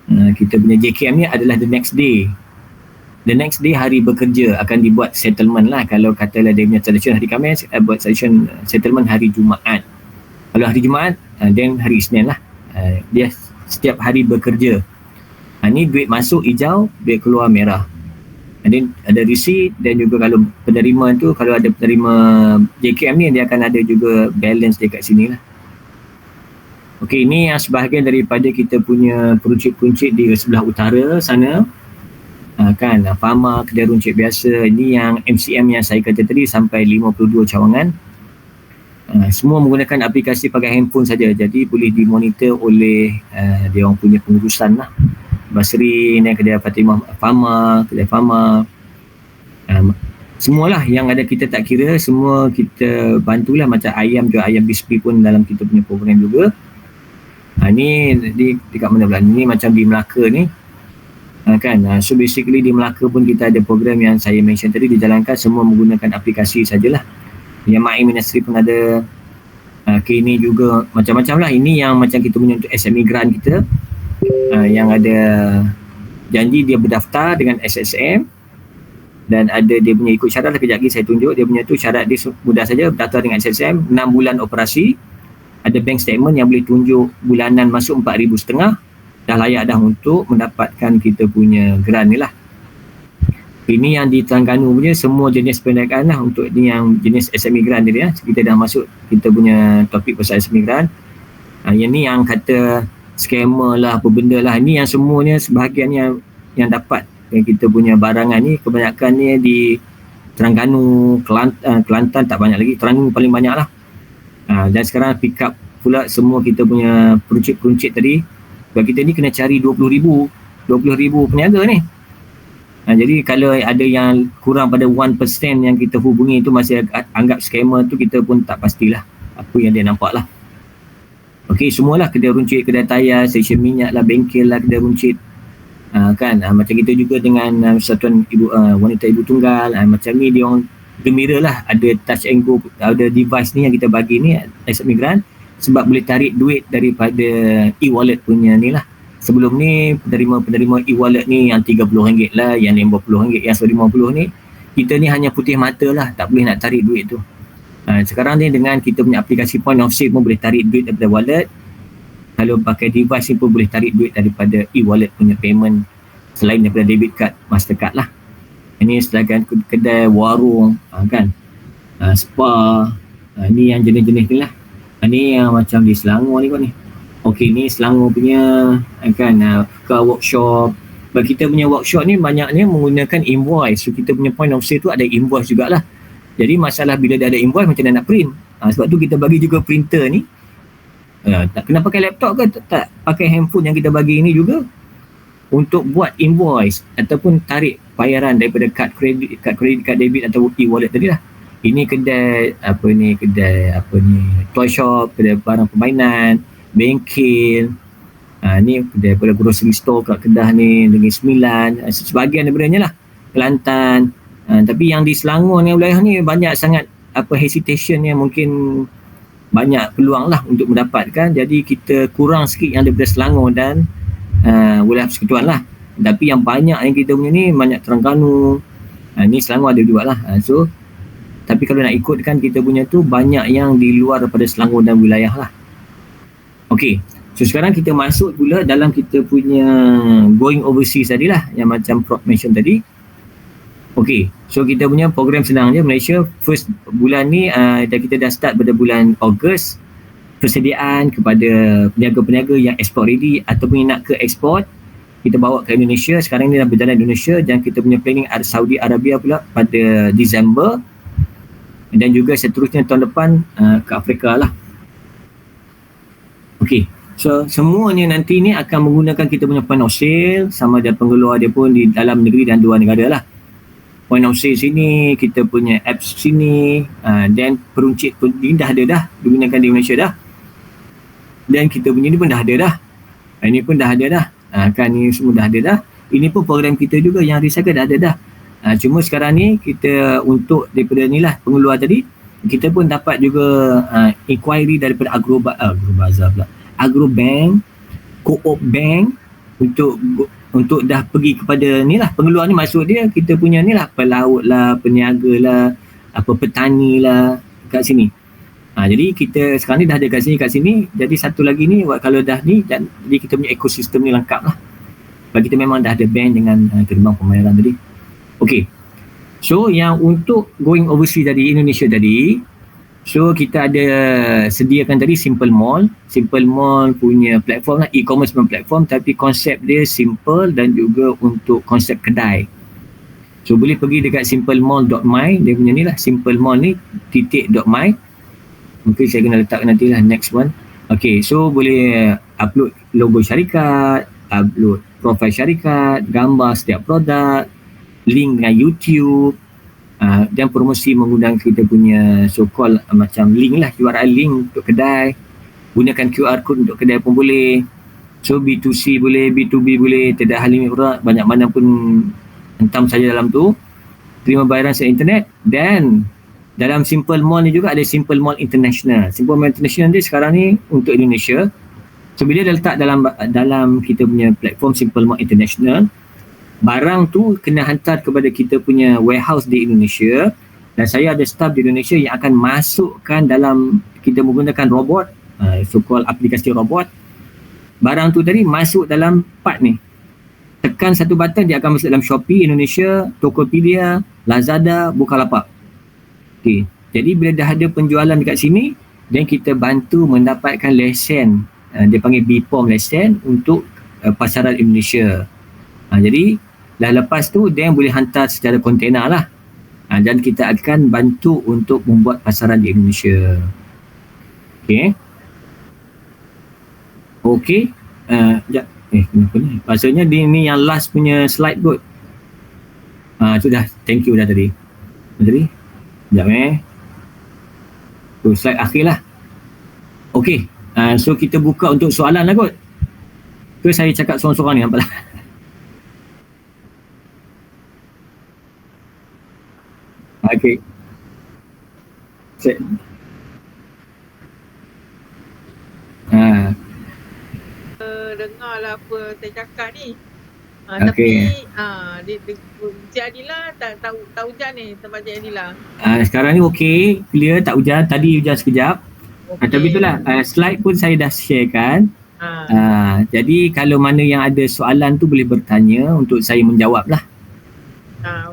kita punya JKM ni adalah the next day hari bekerja akan dibuat settlement lah. Kalau katalah dia punya transaction hari Khamis, buat settlement hari Jumaat. Kalau hari Jumaat, then hari Isnin lah, dia setiap hari bekerja. Ni duit masuk hijau, duit keluar merah. Dan ada receipt, dan juga kalau penerima tu, kalau ada penerima JKM ni, dia akan ada juga balance dekat sini lah. Okey, ini yang sebahagian daripada kita punya peruncit-peruncit di sebelah utara sana. Kan, Fama, kedai runcit biasa. Ini yang MCM yang saya kata tadi, sampai 52 cawangan. Semua menggunakan aplikasi pakai handphone saja, jadi boleh dimonitor oleh dia orang punya pengurusan lah. Basri, kedai Fatimah Fama, kedai Fama, semualah yang ada kita tak kira, semua kita bantulah. Macam ayam juga, ayam biskuit pun dalam kita punya program juga. Ni dekat mana pula ni, macam di Melaka ni, kan. So basically di Melaka pun kita ada program yang saya mention tadi dijalankan, semua menggunakan aplikasi sajalah. Yang My Ministry pun ada. Ini juga macam-macam lah. Ini yang macam kita punya untuk SME grant kita, yang ada janji dia berdaftar dengan SSM, dan ada dia punya ikut syarat lah. Kejap lagi saya tunjuk dia punya tu, syarat dia mudah saja, berdaftar dengan SSM, 6 bulan operasi, ada bank statement yang boleh tunjuk bulanan masuk 4,500, dah layak dah untuk mendapatkan kita punya grant ni lah. Ini yang di Terengganu punya semua jenis perniagaan lah. Untuk ni yang jenis SME grant tadi ya. Kita dah masuk kita punya topik pasal SME grant. Yang ni yang kata scammer lah, apa benda lah. Ini yang semuanya sebahagian yang dapat yang kita punya barangan ni, kebanyakan ni di Terengganu, Kelantan tak banyak lagi, Terengganu paling banyak lah. Dan sekarang pick up pula semua kita punya peruncit-peruncit tadi. Sebab kita ni kena cari 20,000 peniaga ni. Jadi kalau ada yang kurang pada 1% yang kita hubungi tu masih anggap scammer tu, kita pun tak pastilah apa yang dia nampak lah. Okey, semualah kedai runcit, kedai tayar, stesen minyak lah, bengkel lah, kedai runcit. Kan, macam kita juga dengan Persatuan Wanita Ibu Tunggal, macam ni dia orang gembira lah ada touch and go, ada device ni yang kita bagi ni as migrant, sebab boleh tarik duit daripada e-wallet punya ni lah. Sebelum ni penerima e-wallet ni yang RM30 lah, yang RM50, yang RM150 ni, kita ni hanya putih mata lah, tak boleh nak tarik duit tu. Sekarang ni dengan kita punya aplikasi point of sale pun boleh tarik duit daripada wallet. Kalau pakai device ni pun boleh tarik duit daripada e-wallet punya payment selain daripada debit card, Mastercard lah. Ini sedangkan kedai, warung, kan, spa, ni yang jenis-jenis ni lah. Ni yang macam di Selangor ni kot ni. okey ni Selangor punya kan ke workshop. Bagi kita punya workshop ni banyaknya menggunakan invoice. So kita punya point of sale tu ada invoice jugalah. Jadi masalah bila dah ada invoice macam mana nak print. Sebab tu kita bagi juga printer ni. Tak kena pakai laptop ke, tak pakai handphone yang kita bagi ini juga untuk buat invoice ataupun tarik bayaran daripada kad kredit, kad debit atau e-wallet tadi lah. Ini kedai toy shop, kedai barang permainan, bengkel, ni kedai pada grocery store kat Kedah ni, Negeri Sembilan, sebahagian daripadanya lah, Kelantan. Tapi yang di Selangor ni wilayah ni banyak sangat hesitation yang mungkin banyak peluang lah untuk mendapatkan. Jadi kita kurang sikit yang daripada Selangor dan wilayah persekutuan lah. Tapi yang banyak yang kita punya ni banyak Terengganu, ni Selangor ada juga lah. So tapi kalau nak ikutkan kita punya tu banyak yang di luar daripada Selangor dan wilayah lah. Okey, so sekarang kita masuk pula dalam kita punya going overseas tadi lah, yang macam Prof mention tadi. Okey, so kita punya program senang je. Malaysia first bulan ni kita dah start pada bulan Ogos. Persediaan kepada peniaga-peniaga yang export ready ataupun yang nak ke export, kita bawa ke Indonesia. Sekarang ni dah berjalan di Indonesia dan kita punya planning Saudi Arabia pula pada Disember, dan juga seterusnya tahun depan ke Afrika lah. Okey, so semuanya nanti ni akan menggunakan kita punya point of sale, sama ada pengeluar dia pun di dalam negeri dan luar negara lah. Point of sale sini, kita punya apps sini, dan peruncit pun ini dah ada dah, digunakan di Malaysia dah. Dan kita punya ni pun dah ada dah. Ini pun dah ada dah. Kan ni semua dah ada dah. Ini pun program kita juga yang recycle dah ada dah. Cuma sekarang ni kita untuk daripada ni lah pengeluar tadi, kita pun dapat juga inquiry daripada Agrobazar pula, Agrobank, Co-op Bank untuk dah pergi kepada ni lah pengeluar ni. Maksud dia kita punya ni lah pelaut lah, peniaga lah, petani lah kat sini. Jadi kita sekarang ni dah ada kat sini. Jadi satu lagi ni kalau dah ni, dan jadi kita punya ekosistem ni lengkap lah. Sebab kita memang dah ada bank dengan gerbang pembayaran tadi. Okay, so yang untuk going overseas tadi, Indonesia tadi, so kita ada sediakan tadi Simple Mall. Simple Mall punya platform lah, e-commerce platform, tapi konsep dia simple dan juga untuk konsep kedai. So boleh pergi dekat simplemall.my, dia punya ni lah, Simple Mall ni .my. Mungkin saya kena letak nantilah next one. Okay, so boleh upload logo syarikat, upload profil syarikat, gambar setiap produk, link dengan YouTube, dan promosi menggunakan kita punya so-called macam link lah, URL link untuk kedai. Gunakan QR code untuk kedai pun boleh. So B2C boleh, B2B boleh, tidak hal limit produk, banyak mana pun hentam saja dalam tu. Terima bayaran secara internet. Dan dalam Simple Mall ni juga ada Simple Mall International. Simple Mall International ni sekarang ni untuk Indonesia. So bila dia letak dalam kita punya platform Simple Mall International, barang tu kena hantar kepada kita punya warehouse di Indonesia, dan saya ada staff di Indonesia yang akan masukkan dalam, kita menggunakan robot, so-called aplikasi robot. Barang tu tadi masuk dalam part ni. Tekan satu button, dia akan masuk dalam Shopee Indonesia, Tokopedia, Lazada, Bukalapak. Okay. Jadi bila dah ada penjualan dekat sini, dan kita bantu mendapatkan lesen, dia panggil BPOM lesen untuk pasaran Indonesia. Jadi dah lepas tu dia boleh hantar secara kontainer lah, dan kita akan bantu untuk membuat pasaran di Indonesia. Okay. Sekejap. Kenapa ni? Maksudnya ni yang last punya slide kot. Tu dah, thank you dah tadi. Sekejap tu slide akhir lah. Okay, so kita buka untuk soalan lah kot. Tu saya cakap sorang-sorang ni, nampak lah. Okay.
Dengarlah apa saya cakap ni.
Okay.
Tapi Cik Adila tak hujan ni tempat Cik Adila.
Sekarang ni okey, clear, tak hujan. Tadi hujan sekejap. Okay. Tapi itulah, slide pun saya dah sharekan. Jadi kalau mana yang ada soalan tu boleh bertanya untuk saya menjawab lah.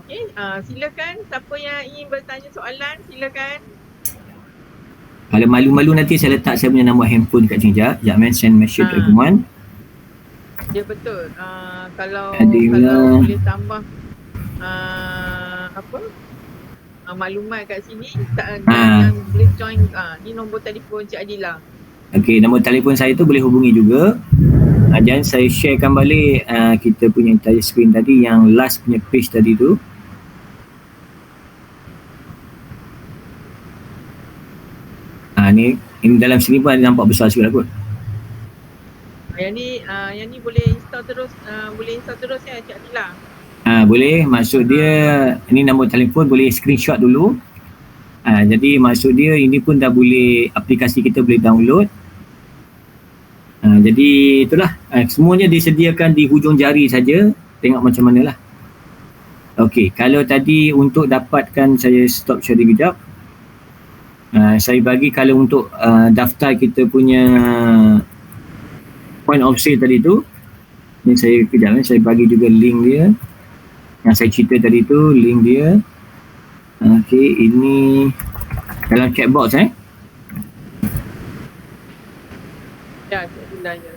Okey, silakan siapa yang ingin bertanya soalan, silakan.
Kalau malu-malu nanti saya letak saya punya nombor handphone kat sini jap. Jap send message
Ah.
kat Guman.
Ya betul. Kalau
Adila.
boleh tambah apa? Maklumat kat sini yang boleh join ni nombor telefon Cik Adila.
Okey, nombor telefon saya tu boleh hubungi juga. Dan saya sharekan balik kita punya entire screen tadi yang last punya page tadi tu. Ni dalam sini pun ada nampak besar sikit lah kot.
Yang ni boleh install terus ya Cik Adila.
Boleh, maksud dia ni nombor telefon boleh screenshot dulu. Jadi maksud dia ini pun dah boleh, aplikasi kita boleh download. Jadi itulah, semuanya disediakan di hujung jari saja. Tengok macam mana lah. Okey, kalau tadi untuk dapatkan, saya stop sharing kejap. Saya bagi kalau untuk daftar kita punya point of sale tadi tu, ni saya kejap saya bagi juga link dia yang saya cerita tadi tu, link dia. Okey, ini dalam chat box
Ya, Cik Adila ya.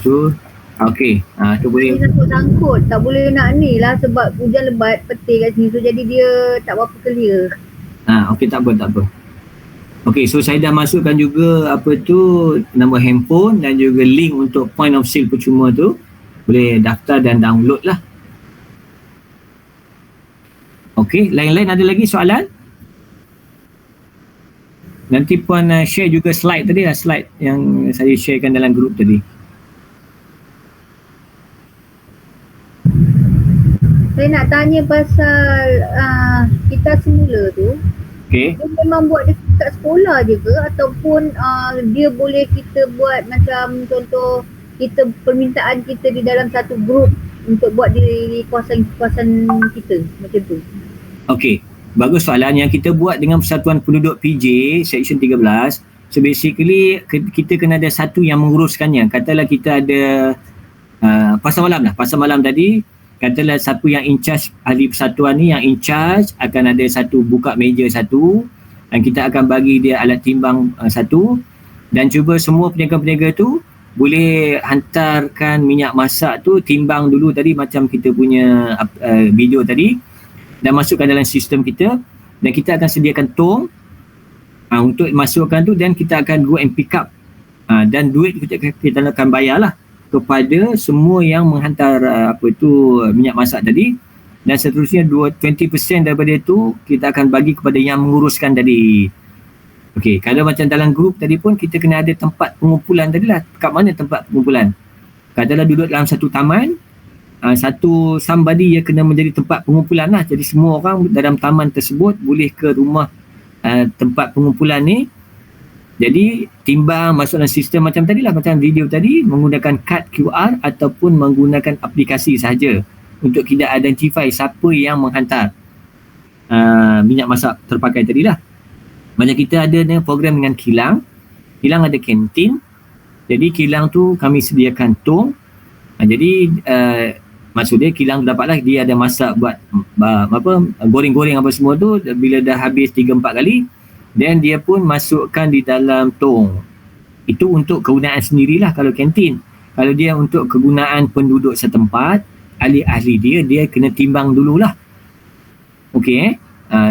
tu okey, tu boleh.
Sangkut-sangkut, tak boleh nak ni lah sebab hujan lebat petir kat sini tu, jadi dia tak berapa clear.
Okey, tak apa. Okey, so saya dah masukkan juga apa tu nombor handphone dan juga link untuk point of sale percuma tu. Boleh daftar dan download lah. Okey, lain-lain ada lagi soalan? Nanti puan share juga slide tadi lah, slide yang saya sharekan dalam grup tadi.
Saya nak tanya pasal kita semula tu,
Okey.
dia memang buat dekat sekolah je ke ataupun dia boleh kita buat macam contoh kita permintaan kita di dalam satu grup untuk buat di kawasan kita macam tu.
Okey, bagus soalan yang kita buat dengan Persatuan Penduduk PJ Section 13. So basically kita kena ada satu yang menguruskannya. Katalah kita ada pasar malam lah. Pasar malam tadi, katalah siapa yang in charge ahli persatuan ni, yang in charge akan ada satu buka meja satu dan kita akan bagi dia alat timbang satu dan cuba semua peniaga-peniaga tu boleh hantarkan minyak masak tu, timbang dulu tadi macam kita punya video tadi dan masukkan dalam sistem kita dan kita akan sediakan tong untuk masukkan tu dan kita akan go and pick up dan duit kita akan bayar lah kepada semua yang menghantar minyak masak tadi dan seterusnya 20% daripada itu kita akan bagi kepada yang menguruskan tadi. Okey, kalau macam dalam grup tadi pun kita kena ada tempat pengumpulan tadi lah. Kat mana tempat pengumpulan? Katalah duduk dalam satu taman, satu somebody yang kena menjadi tempat pengumpulan lah. Jadi semua orang dalam taman tersebut boleh ke rumah tempat pengumpulan ni. Jadi timbang masuk dalam sistem macam tadi lah, macam video tadi menggunakan kad QR ataupun menggunakan aplikasi sahaja untuk kita identify siapa yang menghantar minyak masak terpakai tadi lah. Macam kita ada program dengan kilang ada kantin. Jadi kilang tu kami sediakan tong. Jadi maksud dia kilang dapatlah dia ada masak buat goreng-goreng apa semua tu, bila dah habis 3-4 kali dan dia pun masukkan di dalam tong. Itu untuk kegunaan sendirilah kalau kantin. Kalau dia untuk kegunaan penduduk setempat, ahli-ahli dia kena timbang dululah. Okey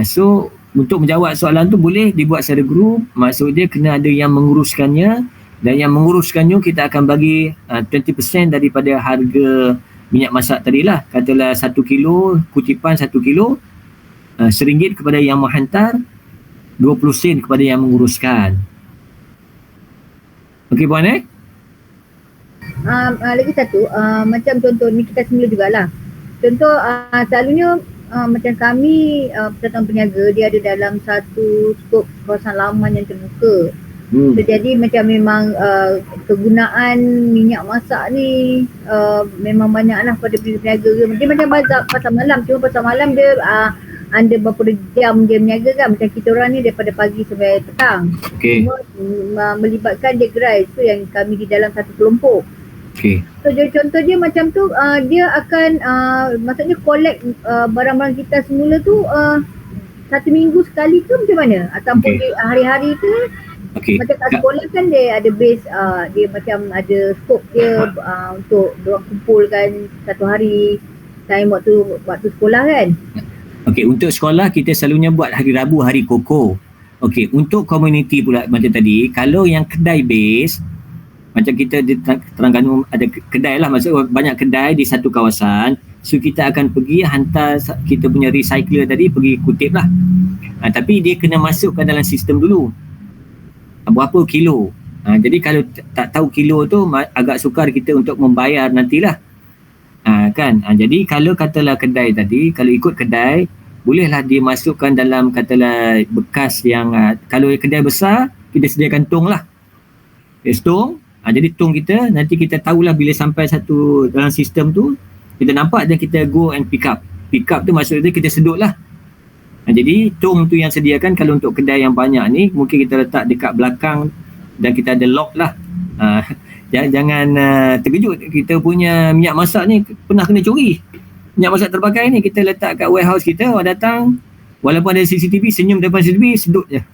so untuk menjawab soalan tu boleh dibuat secara grup. Maksud dia kena ada yang menguruskannya dan yang menguruskannya kita akan bagi 20% daripada harga minyak masak tadilah. Katalah 1 kilo, kutipan 1 kilo, RM1 kepada yang menghantar, 20 sen kepada yang menguruskan. Okey puan
Lagi satu, macam contoh ni kita semula jugalah. Contoh selalunya macam kami persatuan peniaga dia ada dalam satu skop kawasan laman yang terbuka. So, jadi macam memang kegunaan minyak masak ni memang banyaklah pada peniaga. Dia macam pasar malam, cuma pasar malam dia ada beberapa jam dia berniaga kan, macam kita orang ni daripada pagi sampai petang. Semua melibatkan dia gerai, so yang kami di dalam satu kelompok. So contoh dia macam tu, dia akan maksudnya collect barang-barang kita semula tu satu minggu sekali ke macam mana? Ataupun
Okey.
dia hari-hari ke?
Okey.
Macam kat sekolah kan dia ada base, dia macam ada scope dia untuk diorang kumpulkan satu hari time waktu sekolah kan.
Okey, untuk sekolah kita selalunya buat hari Rabu, hari Koko. Okey, untuk community pula macam tadi, kalau yang kedai base, macam kita di Terengganu ada kedai lah, maksudnya banyak kedai di satu kawasan, so kita akan pergi hantar kita punya recycler tadi pergi kutip lah. Tapi dia kena masukkan dalam sistem dulu. Berapa kilo. Jadi kalau tak tahu kilo tu agak sukar kita untuk membayar nantilah. Kan. Jadi kalau katalah kedai tadi, kalau ikut kedai, bolehlah dia masukkan dalam katalah bekas yang kalau kedai besar, kita sediakan tong lah. Tong. Jadi tong kita, nanti kita tahulah bila sampai satu dalam sistem tu, kita nampak dan kita go and pick up. Pick up tu maksudnya kita sedut lah. Jadi tong tu yang sediakan kalau untuk kedai yang banyak ni, mungkin kita letak dekat belakang dan kita ada lock lah. Jangan terkejut, kita punya minyak masak ni pernah kena curi. Minyak masak terpakai ni kita letak kat warehouse kita, orang datang, walaupun ada CCTV, senyum depan CCTV, sedut je.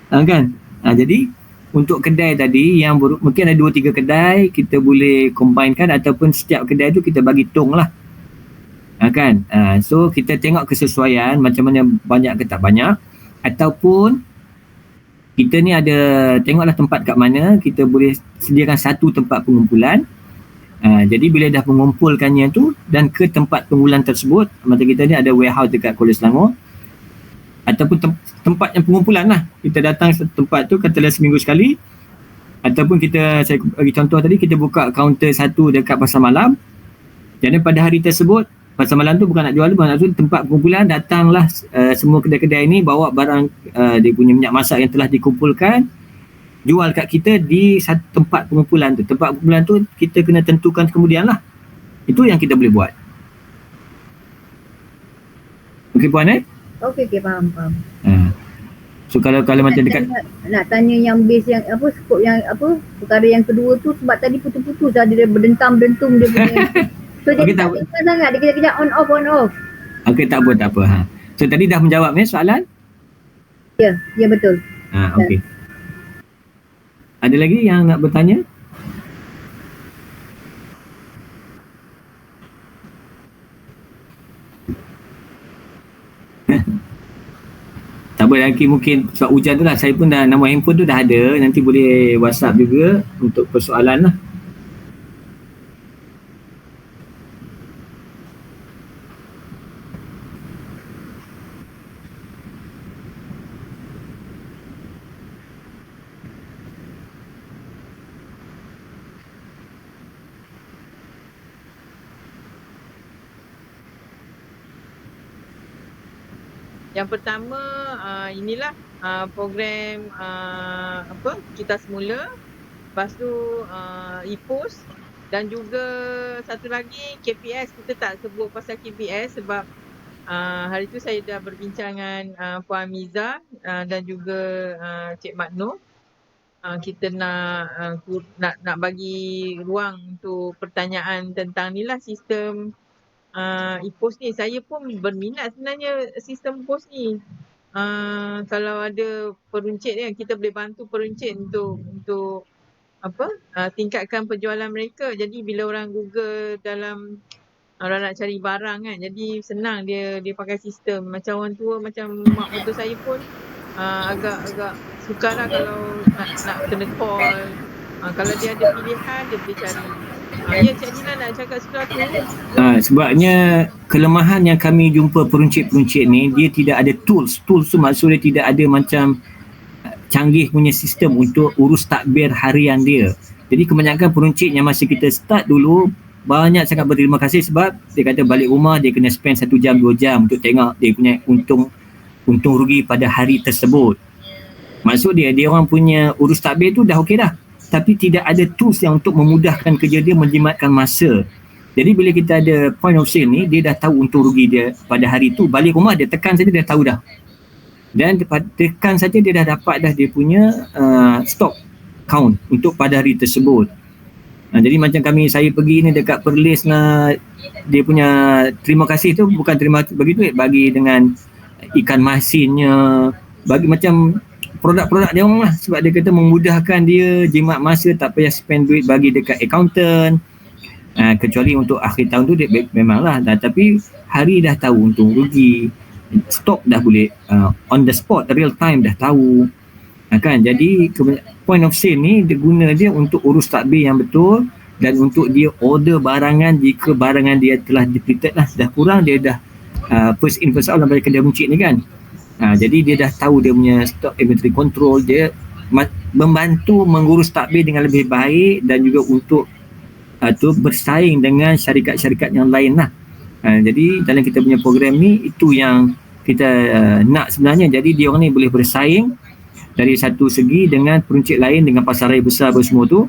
Kan? Jadi untuk kedai tadi yang mungkin ada 2-3 kedai, kita boleh combinekan ataupun setiap kedai tu kita bagi tong lah. Kan? So kita tengok kesesuaian macam mana banyak ke tak banyak, ataupun kita ni ada tengoklah tempat kat mana kita boleh sediakan satu tempat pengumpulan. Jadi bila dah mengumpulkannya tu dan ke tempat pengumpulan tersebut, macam kita ni ada warehouse dekat Kuala Selangor ataupun tempat yang pengumpulan lah, kita datang tempat tu katalah seminggu sekali, ataupun saya bagi contoh tadi, kita buka kaunter satu dekat pasar malam. Jadi pada hari tersebut pasar malam tu bukan nak jual, bukan nak jual, tempat pengumpulan, datanglah semua kedai-kedai ni bawa barang dia punya minyak masak yang telah dikumpulkan, jual kat kita di satu tempat pengumpulan tu. Tempat pengumpulan tu kita kena tentukan kemudian lah. Itu yang kita boleh buat. Okey puan
Okey, faham.
So kalau macam dekat
nak tanya yang base yang skop yang perkara yang kedua tu, sebab tadi putus-putus dah dia berdentam-dentum dia punya. So
okay,
dia tak sangat, dia kejap-kejap on off.
Okey, tak apa. So tadi dah menjawab soalan?
Ya betul.
Okey. Ada lagi yang nak bertanya? Tak boleh lagi, mungkin sebab hujan tu lah, saya pun dah nombor handphone tu dah ada, nanti boleh WhatsApp juga untuk persoalan lah.
Yang pertama inilah program kita semula, lepas tu e-post, dan juga satu lagi KPS. Kita tak sebut pasal KPS sebab hari tu saya dah berbincang dengan Puan Miza dan juga Cik Makno. Kita nak bagi ruang untuk pertanyaan tentang ni lah, sistem e-post ni. Saya pun berminat sebenarnya sistem post ni. Kalau ada peruncit kan, kita boleh bantu peruncit untuk tingkatkan penjualan mereka. Jadi bila orang Google dalam orang nak cari barang kan, jadi senang dia pakai sistem. Macam orang tua, macam mak mentua saya pun agak sukar lah kalau nak kena call. Kalau dia ada pilihan, dia boleh cari. Ya, Cik Nina nak cakap sesuatu?
Sebabnya kelemahan yang kami jumpa peruncit-peruncit ni, dia tidak ada tools. Tools tu maksudnya tidak ada macam canggih punya sistem untuk urus takbir harian dia. Jadi kebanyakan peruncit yang masa kita start dulu, banyak sangat berterima kasih sebab dia kata balik rumah dia kena spend 1 jam 2 jam untuk tengok dia punya untung rugi pada hari tersebut. Maksud dia orang punya urus takbir tu dah okey dah, tapi tidak ada tools yang untuk memudahkan kerja dia, menjimatkan masa. Jadi bila kita ada point of sale ni, dia dah tahu untung rugi dia pada hari tu, balik rumah dia tekan saja dia tahu dah. Dan tekan saja dia dah dapat dah dia punya stock count untuk pada hari tersebut. Jadi macam saya pergi ni dekat Perlis, dia punya terima kasih tu bukan terima bagi duit, bagi dengan ikan masinnya, bagi macam produk-produk dia orang lah, sebab dia kata memudahkan dia jimat masa, tak payah spend duit bagi dekat accountant. Kecuali untuk akhir tahun tu dia memanglah, tapi hari dah tahu untung rugi, stok dah boleh on the spot, real time dah tahu. Kan, jadi point of sale ni dia guna dia untuk urus takbir yang betul, dan untuk dia order barangan jika barangan dia telah depleted lah, dah kurang, dia dah first in first out dalam kedai buncit ni kan. Jadi dia dah tahu dia punya stock inventory control, dia membantu mengurus takbir dengan lebih baik, dan juga untuk bersaing dengan syarikat-syarikat yang lain lah. Jadi dalam kita punya program ni, itu yang kita nak sebenarnya. Jadi dia orang ni boleh bersaing dari satu segi dengan peruncit lain, dengan pasaran besar semua tu.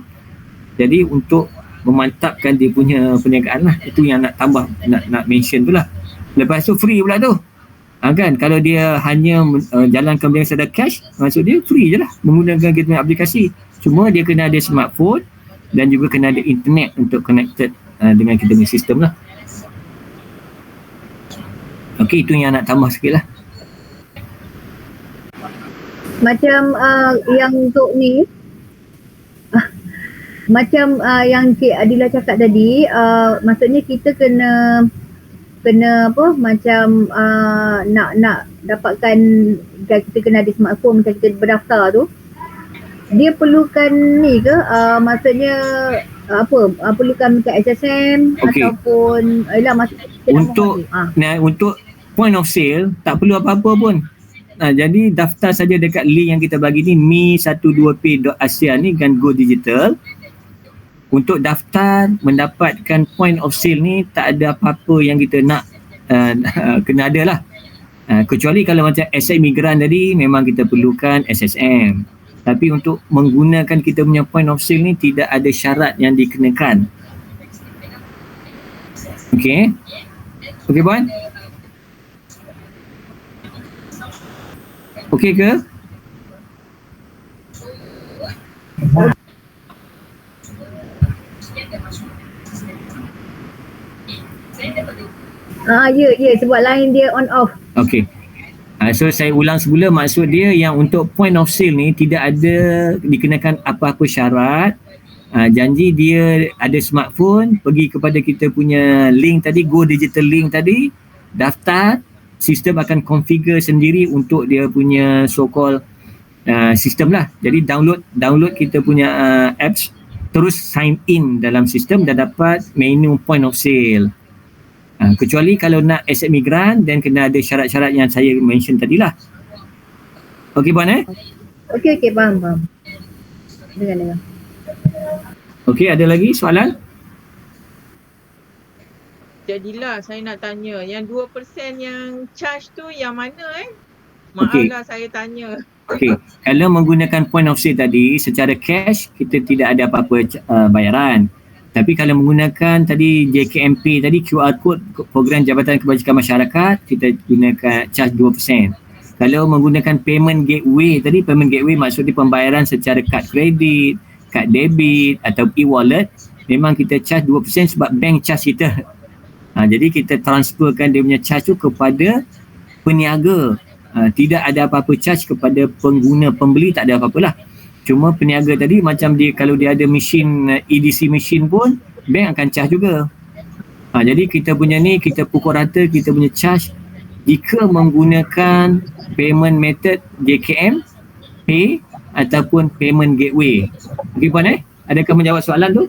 Jadi untuk memantapkan dia punya perniagaan lah, itu yang nak tambah, nak mention tu lah. Lepas tu free pula tu. Kan, kalau dia hanya jalankan dengan sadar cash, maksud dia free je lah menggunakan kita punya aplikasi. Cuma dia kena ada smartphone dan juga kena ada internet untuk connected dengan kita punya sistem lah. Okey, itu yang nak tambah sikit lah.
Macam yang untuk ni, macam yang Cik Adila cakap tadi, maksudnya kita kena apa, macam nak dapatkan, kita kena ada smartphone macam kita berdaftar tu, dia perlukan ni ke, maksudnya perlukan macam SSM ataupun
untuk point of sale tak perlu apa-apa pun. Jadi daftar saja dekat link yang kita bagi ni, mi12p.asia ni dengan Go Digital. Untuk daftar mendapatkan point of sale ni tak ada apa-apa yang kita nak kena ada lah. Kecuali kalau macam aset migran tadi, memang kita perlukan SSM. Tapi untuk menggunakan kita punya point of sale ni tidak ada syarat yang dikenakan. Okey. Okey puan? Okey ke?
Ya, sebab line dia on off.
Okey. So saya ulang semula, maksud dia yang untuk point of sale ni tidak ada dikenakan apa-apa syarat. Janji dia ada smartphone, pergi kepada kita punya link tadi, Go Digital link tadi, daftar, sistem akan configure sendiri untuk dia punya so called sistem lah. Jadi download kita punya apps, terus sign in dalam sistem dan dapat menu point of sale. Kecuali kalau nak aset migran, dan kena ada syarat-syarat yang saya mention tadilah. Okey puan
Okey, faham. Dengar.
Okey, ada lagi soalan?
Jadilah saya nak tanya, yang 2% yang charge tu yang mana Maaflah saya tanya.
Okey, kalau menggunakan point of sale tadi secara cash, kita tidak ada apa-apa bayaran. Tapi kalau menggunakan tadi JKMP tadi, QR code program Jabatan Kebajikan Masyarakat, kita gunakan charge 2%. Kalau menggunakan payment gateway tadi, payment gateway maksudnya pembayaran secara kad kredit, kad debit atau e-wallet, memang kita charge 2% sebab bank charge kita. Jadi kita transferkan dia punya charge tu kepada peniaga. Tidak ada apa-apa charge kepada pengguna, pembeli tak ada apa-apa lah. Cuma peniaga tadi, macam dia kalau dia ada mesin EDC mesin pun, bank akan charge juga. Jadi kita punya ni, kita pukul rata kita punya charge jika menggunakan payment method JKM, Pay ataupun payment gateway. Okey puan adakah menjawab soalan tu?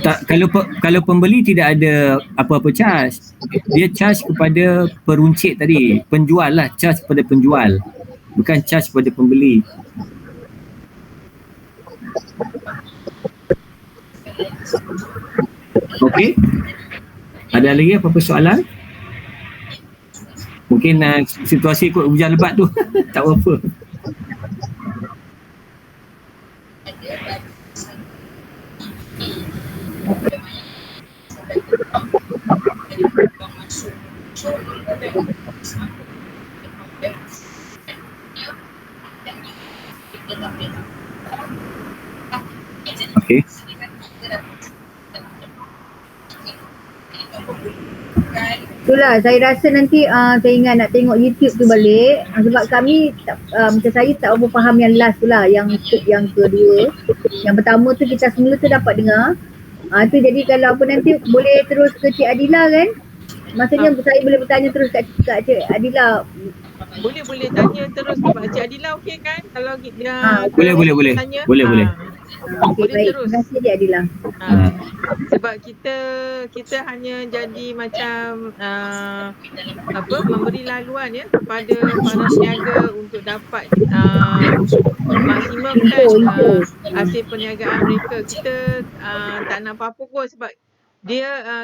Tak, kalau pembeli tidak ada apa-apa charge. Dia charge kepada peruncit tadi, penjual lah, charge kepada penjual, bukan charge kepada pembeli. Okey, ada lagi apa-apa soalan? Mungkin situasi ikut hujan lebat tu tak apa. Okey.
Itulah saya rasa nanti saya ingat nak tengok YouTube tu balik sebab kami macam saya tak apa faham yang last tu lah, yang kedua. Yang pertama tu kita semula tu dapat dengar. Tu jadi kalau apa nanti boleh terus ke Cik Adila kan? Maksudnya saya boleh bertanya terus kat Cik Adila.
Boleh tanya terus kepada Cik Adila, okey kan? Kalau dia
Boleh.
tanya,
Boleh.
Okey,
boleh
baik.
terus.
Terima kasih Cik Adila.
Sebab kita hanya jadi macam memberi laluan ya kepada para peniaga untuk dapat maksimumkan hasil perniagaan mereka. Kita tak nak apa-apa pun sebab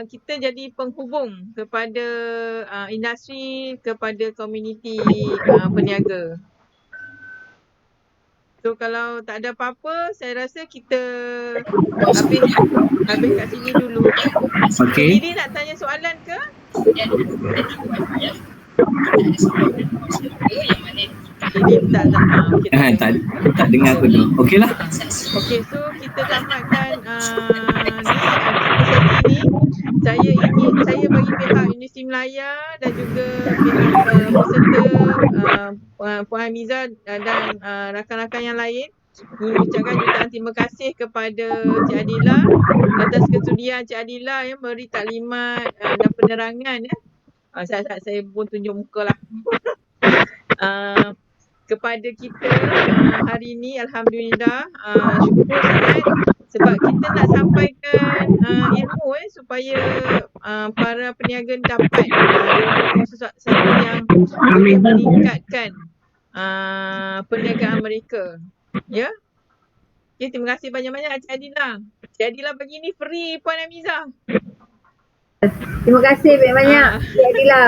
kita jadi penghubung kepada industri, kepada komuniti peniaga. So kalau tak ada apa-apa, saya rasa kita habis kat sini dulu.
Okey.
Lily nak tanya soalan ke? Lily
tak dengar aku tu. Okeylah.
Okey, so kita tamatkan sesi ni. Saya bagi pihak Universiti Melaya dan juga pihak peserta Puan Hamiza dan rakan-rakan yang lain mengucapkan jutaan terima kasih kepada Cik Adila atas kesudian Cik Adila yang beri taklimat dan penerangan ya. Saya pun tunjuk muka lah. Kepada kita hari ini alhamdulillah syukur sangat sebab kita nak sampaikan ilmu supaya para peniaga dapat ilmu sesuatu yang boleh meningkatkan perniagaan mereka. Ya. Okay, terima kasih banyak-banyak Cik Adila. Cik Adila bagi ni free Puan Hamiza.
Terima kasih banyak-banyak Cik Adila.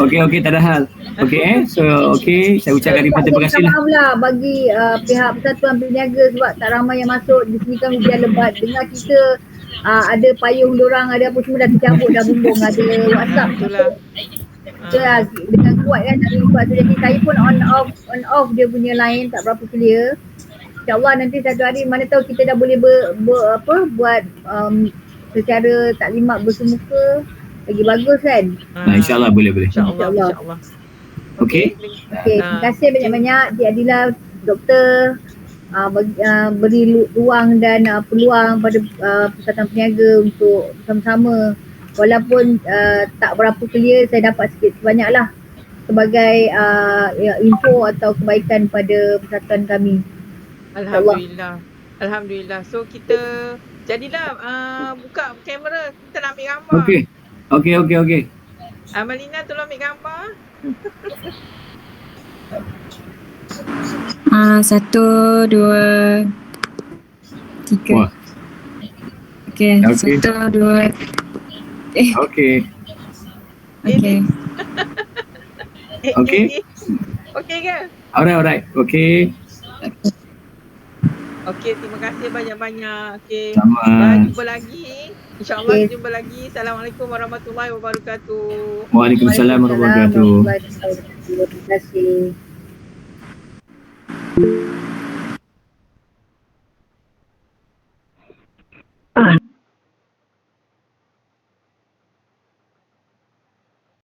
Okey, tak ada hal. Okey, saya ucapkan terima kasih lah.
Maaf lah bagi pihak Persatuan Peniaga sebab tak ramai yang masuk. Di sini kan hujan lebat. Dengar kita ada payung dorang, ada apa semua dah tercampur, dah bumbung, ada WhatsApp. Itulah dengan kuat kan dari kuat. Jadi saya pun on off dia punya line tak berapa clear. InsyaAllah nanti satu hari mana tahu kita dah boleh buat secara taklimat bersemuka lagi bagus kan.
InsyaAllah boleh.
InsyaAllah.
Okey.
Terima kasih banyak-banyak Cik Adila, doktor beri ruang dan peluang pada Persatuan Peniaga untuk sama-sama walaupun tak berapa clear, saya dapat sikit sebanyak lah sebagai info atau kebaikan pada persatuan kami.
Alhamdulillah. So kita jadilah buka kamera, kita nak ambil gambar.
Okey.
Amalina tolong ambil gambar.
1, 2, 3.
Wah.
Okey, 1, 2.
Okey.
Okey ke?
Alright. Okey.
Okey, terima kasih banyak-banyak. Okey.
Sama.
Jumpa lagi. InsyaAllah jumpa lagi. Assalamualaikum warahmatullahi wabarakatuh.
Waalaikumsalam warahmatullahi wabarakatuh.
Terima kasih.